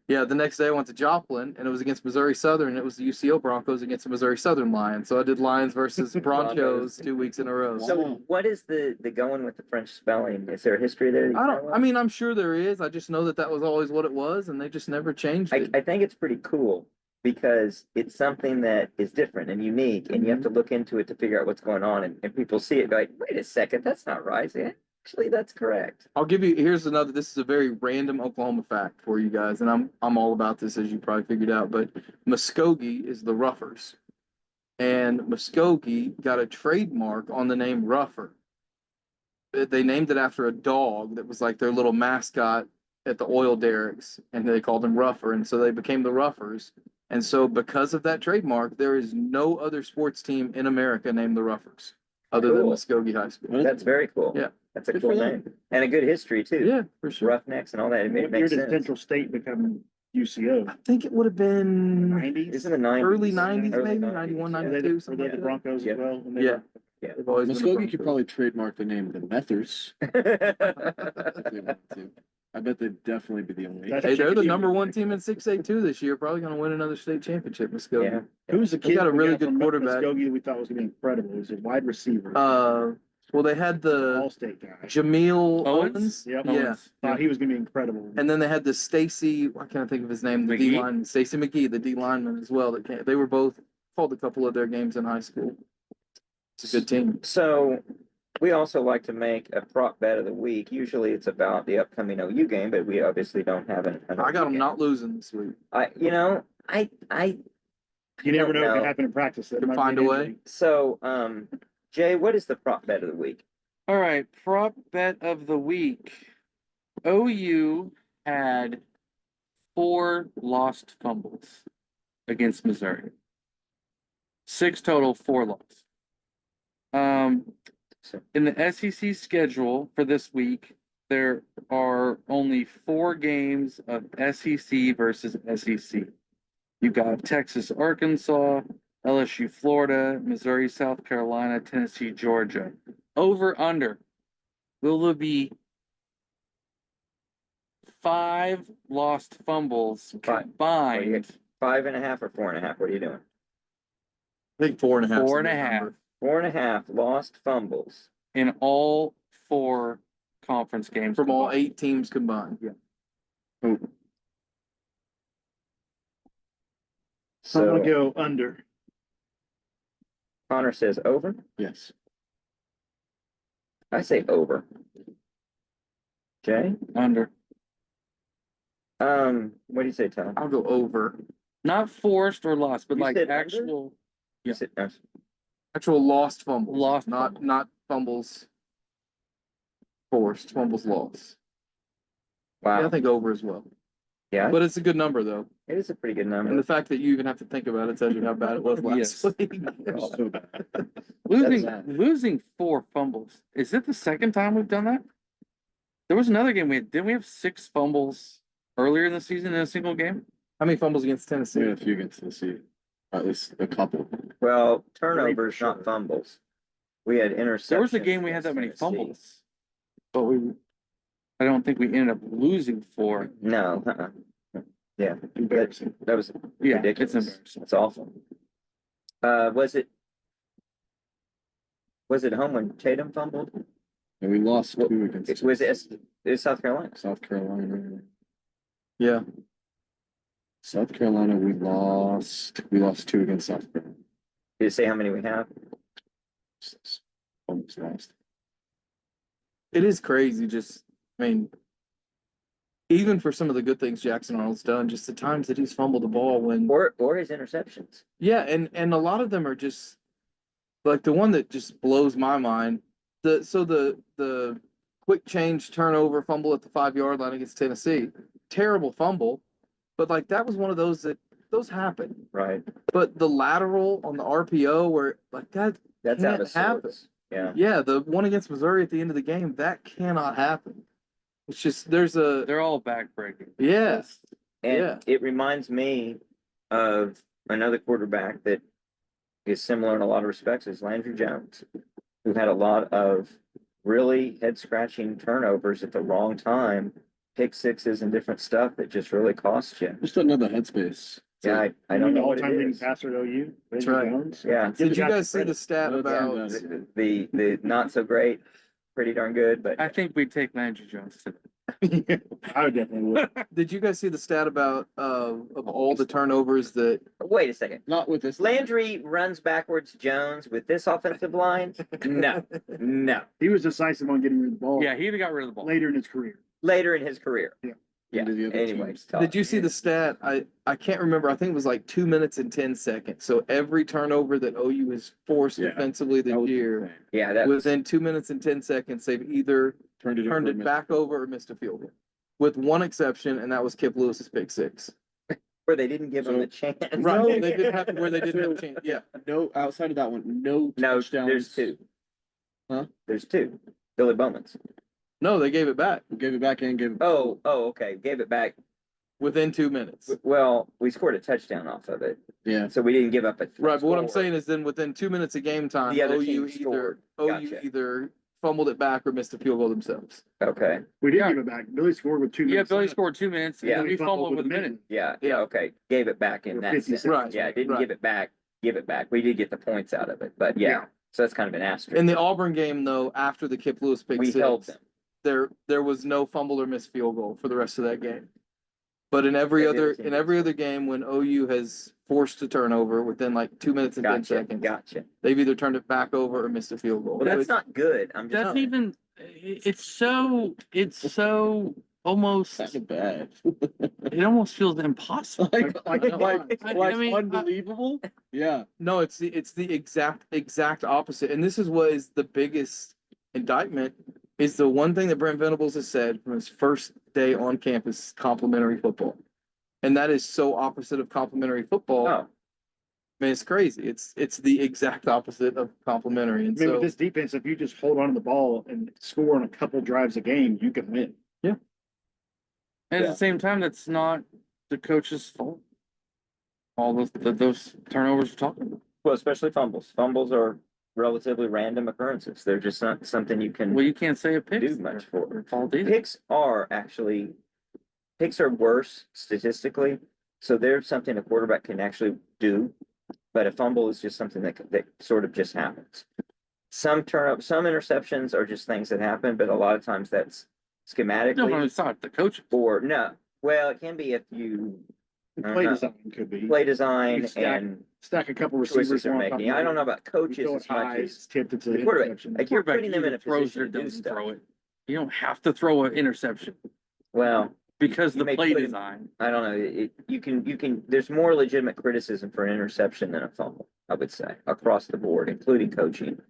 Yeah, the next day I went to Joplin and it was against Missouri Southern. And it was the UCO Broncos against the Missouri Southern Lions. So I did Lions versus Broncos 2 weeks in a row.
So, what is the going with the French spelling? Is there a history there? That you know of?
I mean, I'm sure there is. I just know that was always what it was and they just never changed it.
I think it's pretty cool because it's something that is different and unique, and you have to look into it to figure out what's going on. And people see it, go like, wait a second, that's not right. Actually, that's correct.
I'll give you, this is a very random Oklahoma fact for you guys. And I'm all about this, as you probably figured out, but Muskogee is the Ruffers. And Muskogee got a trademark on the name Ruffer. They named it after a dog that was like their little mascot at the oil derricks, and they called him Ruffer. And so they became the Ruffers. And so because of that trademark, there is no other sports team in America named the Ruffers other than
Cool.
Muskogee High School.
That's very cool.
Yeah.
That's a
Good
cool
for them.
name and a good history too.
Yeah, for sure.
Roughnecks and all that. It
What year
makes
did
sense.
Central State become UCO?
I think it would have been
90s?
It's in the 90s.
early 90s,
Early
maybe
90s,
91,
yeah.
Were
92,
they the
something like that.
Broncos
Yeah.
as well? when they
Yeah.
were-
Yeah.
They've always been the
Muskogee could
Broncos.
probably trademark the name the Methers if they wanted to. I bet they'd definitely be the only.
That's-
Hey, they're the #1 team in 6A2 this year. Probably going to win another state championship. Muskogee.
Yeah.
Who was the
They
kid?
got a
we
really good
from
quarterback.
Muskogee that we thought was going to be incredible. He was a wide receiver.
Well, they had the
All-state guy.
Jameel
Owens?
Owens.
Yep.
Yeah.
Thought he was going to be incredible.
And then they had the Stacy, I can't think of his name, the D
McGee?
line, Stacy McGee, the D lineman as well. They were both called a couple of their games in high school. It's a good team.
So we also like to make a prop bet of the week. Usually it's about the upcoming OU game, but we obviously don't have an
I got
OU
them
game.
not losing this week.
I
You never know what
know.
can happen in practice. That
Could
might
find
be an
a way.
injury.
So, Jay, what is the prop bet of the week?
All right, prop bet of the week. OU had 4 lost fumbles against Missouri. 6 total, 4 lost. In the SEC schedule for this week, there are only 4 games of SEC versus SEC. You got Texas, Arkansas, LSU, Florida, Missouri, South Carolina, Tennessee, Georgia. Over under. Will there be 5 lost fumbles
Five.
combined?
5.5 or 4.5? What are you doing?
I think 4.5. 's a
4.5
good number.
4.5 lost fumbles.
in all 4 conference games
From all
combined.
8 teams combined. Yeah.
I'm
So
going to go under.
Connor says over.
Yes.
I say over. Jay,
Under.
what do you say, Tom?
I'll go over.
Not forced or lost, but
You
like
said under?
actual
You said no.
Actual lost fumbles.
Lost
not
fumbles.
not fumbles forced, fumbles lost. Yeah, I
Wow.
think over as well.
Yeah,
But it's a good number though.
it is a pretty good
And
number.
the fact that you even have to think about it tells you how bad it was last
Yes.
week.
So bad.
Losing 4 fumbles. Is it the second time we've done that? There was another game didn't we have 6 fumbles earlier in the season in a single game?
How many fumbles against
We
Tennessee?
had a few against Tennessee, at least a couple.
Well,
Three for
turnovers,
sure.
not fumbles. We had interceptions.
There was a game we had that many
against Tennessee.
fumbles. But I don't think we ended up losing 4.
No, yeah,
Embarrassing.
that was
Yeah,
ridiculous.
it's embarrassing.
It's awful. Was it home when Tatum fumbled?
And we lost 2 against
It was South Carolina.
South Carolina.
Yeah.
South Carolina, we lost 2 against South Carolina.
Did it say how many we have?
Almost lost.
It is crazy. I mean, even for some of the good things Jackson Arnold's done, just the times that he's fumbled the ball when,
Or his interceptions.
yeah, and a lot of them are just like the one that just blows my mind. The quick change turnover fumble at the 5-yard line against Tennessee, terrible fumble, but like that was one of those happen.
Right.
But the lateral on the RPO where like that
That's out of
can't happen.
sorts. Yeah.
Yeah, the one against Missouri at the end of the game, that cannot happen. It's just
They're all backbreaking.
yeah.
And
Yeah.
it reminds me of another quarterback that is similar in a lot of respects is Landry Jones, who had a lot of really head scratching turnovers at the wrong time, pick sixes and different stuff that just really cost you.
Just another headspace.
Yeah, I don't know what it
All-time leading
is.
passer at OU.
That's
Randy
right.
Jones.
Yeah.
Give
Did you
Jackson
guys see the
credit.
stat
No,
about
that's
The not so great, pretty darn good, but
I think we take Landry Jones today.
I would definitely would.
did you guys see the stat about of all the turnovers that
wait a second.
Not with this.
Landry runs backwards Jones with this offensive line? No.
He was decisive on getting rid of the ball
Yeah, he got rid of the ball.
later in his career.
Later in his career. Yeah.
Into the other
Anyway,
teams.
did you see the stat? I can't remember. I think it was like 2 minutes and 10 seconds. So every turnover that OU has forced
Yeah,
defensively this
That was
year,
insane.
Yeah, that
within 2 minutes and 10 seconds, they've either
Turned
turned it back over or missed a field goal. With one exception, and that was Kip Lewis's pick 6.
where they didn't give him
So-
a chance.
Right. They didn't have where they didn't have a chance. Yeah.
No, outside of that one, no
No,
touchdowns.
there's 2.
Huh?
There's 2. Billy Bowman's.
No, they gave it back
We gave it back and gave it.
Oh, okay. Gave it back.
within 2 minutes.
Well, we scored a touchdown off of it,
Yeah.
so we didn't give up a
Right, but what I'm
score.
saying is then within 2 minutes of game time,
The other
OU
team
either
scored.
OU
Gotcha.
either fumbled it back or missed a field goal themselves.
Okay.
We did
Yeah.
give it back. Billy scored with 2
Yeah,
minutes.
Billy
left.
scored 2 minutes.
Yeah.
And we fumbled with a minute.
Yeah.
Yeah.
Okay. Gave it back in
Or
that
50
sense.
seconds.
Right.
Yeah. Didn't
Right.
give it back. Give it back. We did get the points out of it, but yeah.
Yeah.
So that's kind of an asterisk.
In the Auburn game, though, after the Kip Lewis pick
We
6,
held them.
there was no fumble or missed field goal for the rest of that game. But in every
Yeah, the
other
other team
in
did
every
score.
other game when OU has forced a turnover within like 2 minutes and 10
Gotcha.
seconds,
Gotcha.
they've either turned it back over or missed a field goal.
Well, that's
So
not good. I'm just
That's
saying.
even, it's so almost,
Kind of bad.
it almost feels impossible.
Like
I mean,
unbelievable. Yeah.
no, it's the exact opposite. And this is what is the biggest indictment is the one thing that Brent Venables has said from his first day on campus, complimentary football. And that is so opposite of complimentary football.
Oh,
I mean, it's crazy. It's the exact opposite of complimentary. And
I mean,
so
with this defense, if you just hold on to the ball and score on a couple drives a game, you can win.
And at the same time, that's not the coach's fault. All those turnovers we're talking about.
well, especially fumbles. Fumbles are relatively random occurrences. They're just not something you can
Well, you can't say a pick.
do much for.
Fault either.
Picks are worse statistically, so they're something a quarterback can actually do, but a fumble is just something that sort of just happens. Some interceptions are just things that happen, but a lot of times that's
No,
schematically
it's not the coach.
or no. Well, it can be if you
Play design could be.
play design
You stack
and
Stack a couple receivers.
choices are
one on top of
making. I don't know about
the
coaches
other.
as
Go
much
high,
as
it's tipped, it's
the
an
quarterback.
interception.
Like you're
Quarterback
putting them in a
either throws
position
or
to do
doesn't
stuff.
throw it. You don't have to throw an interception
Well,
because
You
the
may
play
put it-
design.
I don't know. You can. There's more legitimate criticism for an interception than a fumble. I would say across the board, including coaching.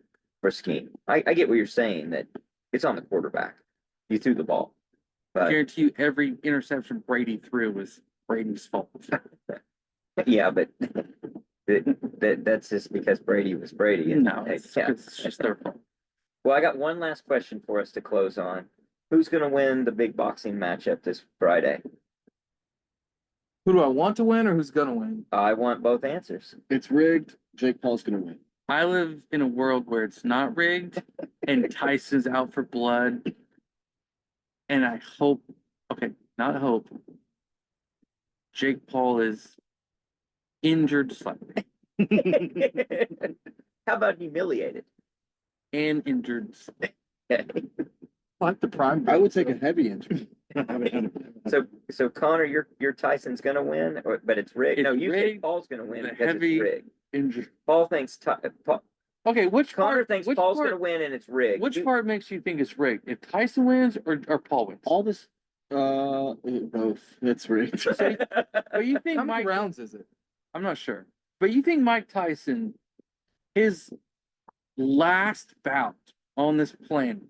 for Skeen. I get what you're saying, that it's on the quarterback. You threw the ball.
I
But
guarantee you every interception Brady threw was Brady's fault.
yeah, but that's just because Brady was Brady. And,
No, it's just their fault.
Well, I got one last question for us to close on. Who's going to win the big boxing matchup this Friday?
Who do I want to win or who's gonna win?
I want both answers.
It's rigged. Jake Paul's gonna win.
I live in a world where it's not rigged and Tyson's out for blood. And I hope, okay, not hope. Jake Paul is injured slightly
How about humiliated?
and injured slightly.
Like the prime.
I would take a heavy injury.
So Connor, your Tyson's gonna win, but it's rigged.
It's
No, you think
rigged.
Paul's gonna win
The
because
heavy-
it's rigged.
Injured.
Paul thinks
Okay, which
Connor
part?
thinks
Which
Paul's
part?
gonna win and it's rigged.
Which
You-
part makes you think it's rigged? If Tyson wins or Paul wins?
All this, both. It's rigged.
But you think
How many
Mike?
rounds is it?
I'm not sure. But you think Mike Tyson, his last bout on this planet,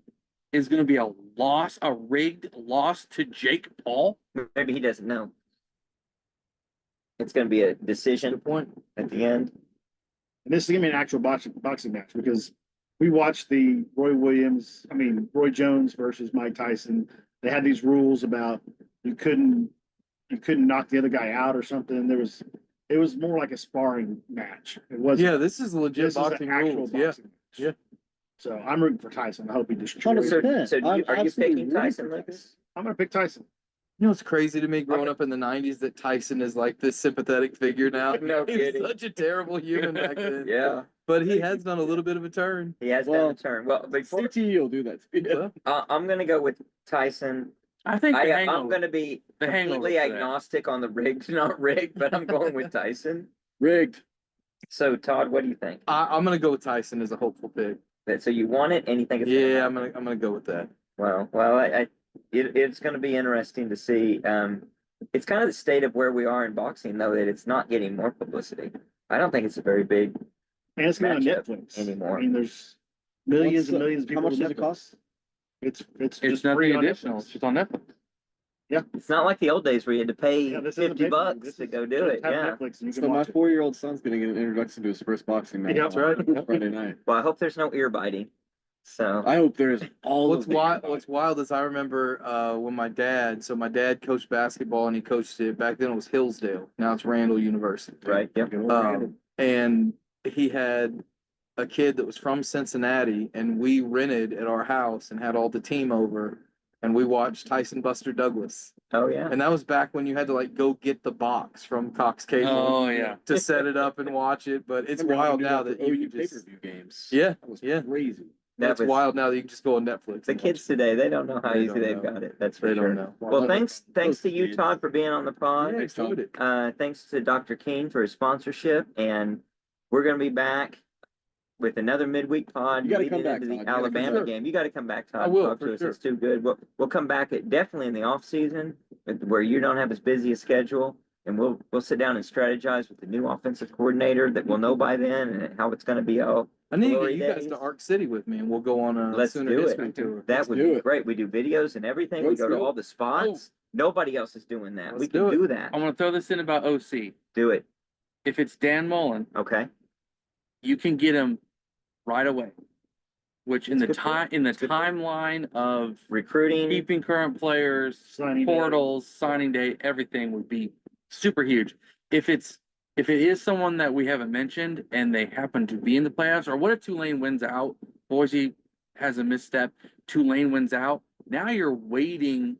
is going to be a rigged loss to Jake Paul?
Maybe he doesn't know. It's gonna be a decision
Good point.
at the end.
And this is gonna be an actual boxing match because we watched the Roy Jones versus Mike Tyson. They had these rules about you couldn't knock the other guy out or something. It was more like a sparring match. It wasn't.
Yeah, this is legit
This is an
boxing
actual
rules.
boxing
Yeah.
match. So I'm rooting for Tyson. I hope he destroys.
So,
100%.
so
I'm
are you
absolutely
picking
rooting
Tyson,
for
Lucas?
I'm gonna pick Tyson.
You know, it's crazy to me growing up in the '90s that Tyson is like this sympathetic figure now.
No
He was
kidding.
such a terrible human back then.
Yeah,
But he has done a little bit of a turn.
he has
Well,
done a turn. Well, before
CTE will do that.
Well,
I'm gonna go with Tyson.
I think the
I'm
hangover.
gonna be
The hangover
completely
for that.
agnostic on the rigged, not rigged, but I'm going with Tyson.
Rigged.
So Todd, what do you think?
I'm gonna go with Tyson as a hopeful pick.
So you want it, and you think it's gonna
Yeah, I'm
happen?
gonna go with that.
Well, it's going to be interesting to see. It's kind of the state of where we are in boxing, though, that it's not getting more publicity. I don't think it's a very big.
And it's gonna be on
Matchup
Netflix
anymore.
I mean, there's millions and millions of
How
people.
much
with
does it
Netflix.
cost?
It's
It's
just free
nothing
on
additional.
Netflix.
It's just on Netflix.
It's not like the old days where you had to pay
Yeah, this isn't
$50
pay-per-view. This
to
is
go do
just
it.
have
Yeah.
Netflix and you
So
can
my
watch it.
4-year-old son's getting an introduction to his first boxing match.
Yeah, that's right.
on Friday night.
Well, I hope there's no ear biting. So
I hope there's all
What's
of the
wild? What's wild is I remember when my dad coached basketball and he coached it back then. It was Hillsdale. Now it's Randall University.
right. Yep.
And he had a kid that was from Cincinnati, and we rented at our house and had all the team over, and we watched Tyson Buster Douglas.
Oh yeah.
And that was back when you had to like go get the box from Cox Cable
Oh yeah.
to set it up and watch it. But it's
Remember how
wild
we knew
now
about
that
the
you
OU
can just.
pay-per-view games.
Yeah,
That was
yeah.
crazy.
That's
was-
wild now that you can just go on Netflix.
The
and
kids
watch
today, they don't know how
They
easy
don't
they've
know.
got it. That's
it.
for
They
sure.
don't know.
Well, thanks
Those
to you,
kids.
Todd, for being on the pod.
Yeah,
Thanks, Todd.
excited.
Thanks to Dr. Kiehn for his sponsorship, and we're going to be back with another midweek pod
You gotta
leading
come back,
into
Todd.
the
You gotta come
Alabama
back.
game. You got to come back, Todd.
I
and
will,
talk
for
to us.
sure.
It's too good. We'll come back definitely in the off season where you don't have as busy a schedule, and we'll sit down and strategize with the new offensive coordinator that we'll know by then and how it's going to be. Oh,
I need to
glory
get you guys
days.
to Arc City with me, and we'll go on a
Let's
Sooner
do it.
history tour.
That
Let's
would
do
be
it.
great. We do videos and everything.
Let's
we go to
do it.
all the spots. Nobody else is doing that. We
Let's
can
do it.
do that.
I'm gonna throw this in about OC.
Do it.
If it's Dan Mullen,
Okay.
you can get him right away. Which in the
That's a good
time
point.
in the
That's a good point.
timeline of
Recruiting.
keeping current players,
Signing day.
portals, signing day, everything would be super huge. If it is someone that we haven't mentioned and they happen to be in the playoffs, or what if Tulane wins out, Boise has a misstep, Tulane wins out, now you're waiting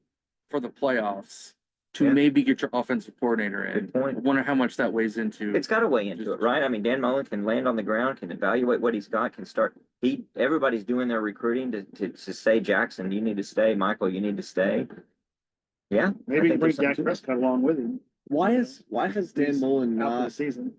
for the playoffs to
Yeah.
maybe get your offensive coordinator in.
Good point.
I wonder how much that weighs into.
It's got to weigh into it, right? I mean, Dan Mullen can land on the ground, can evaluate what he's got, can start. Everybody's doing their recruiting to say, Jackson, you need to stay. Michael, you need to stay. Yeah. I
Maybe
think
bring
there's something
Dak
to it.
Prescott along with him.
Why has Dan
He's
Mullen
out for the
not?
season.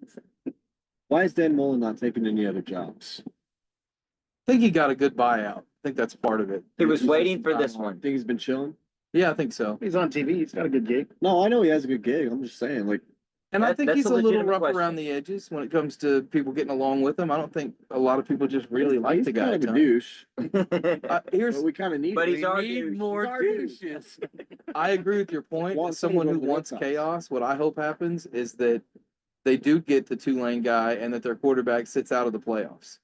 Why is Dan Mullen not taking any other jobs?
I think he got a good buyout. I think that's part of it.
He was
He's
waiting
just-
for this
I
one.
think he's been chilling.
Yeah, I think so.
He's on TV. He's got a good gig.
No, I know he has a good gig. I'm just saying, like,
And I
That-
think
that's
he's
a
a little
legitimate
rough
question.
around the edges when it comes to people getting along with him. I don't think a lot of people just really like
He's
the guy.
kind
at
of a
times.
douche,
Here's
but we kind of need
But
him.
he's our
We need
douche.
more
He's our douche.
douches.
I agree with your point.
Want
As someone who
someone over the
wants
Red Sox.
chaos, what I hope happens is that they do get the Tulane guy and that their quarterback sits out of the playoffs.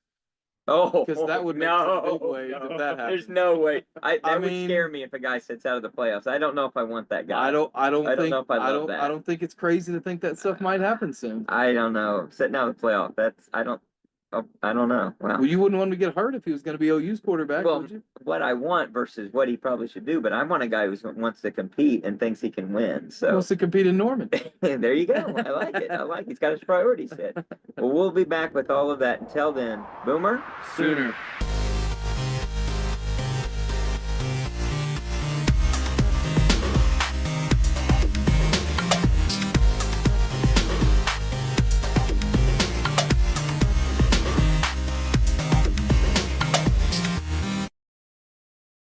Oh,
Because that would make
no,
some big waves if that happens.
There's no way. That
I
would
mean-
scare me if a guy sits out of the playoffs. I don't know if I want that guy.
I don't think
know if I love that.
I don't think it's crazy to think that stuff might happen soon.
I don't know. Sitting out of the playoff. I don't know.
Well, you wouldn't want him to get hurt if he was going to be OU's quarterback,
Well,
would you?
what I want versus what he probably should do, but I want a guy who wants to compete and thinks he can win.
He
So
wants to compete in Norman.
there you go. I like it. He's got his priorities set. Well, we'll be back with all of that. Until then, Boomer.
Sooner.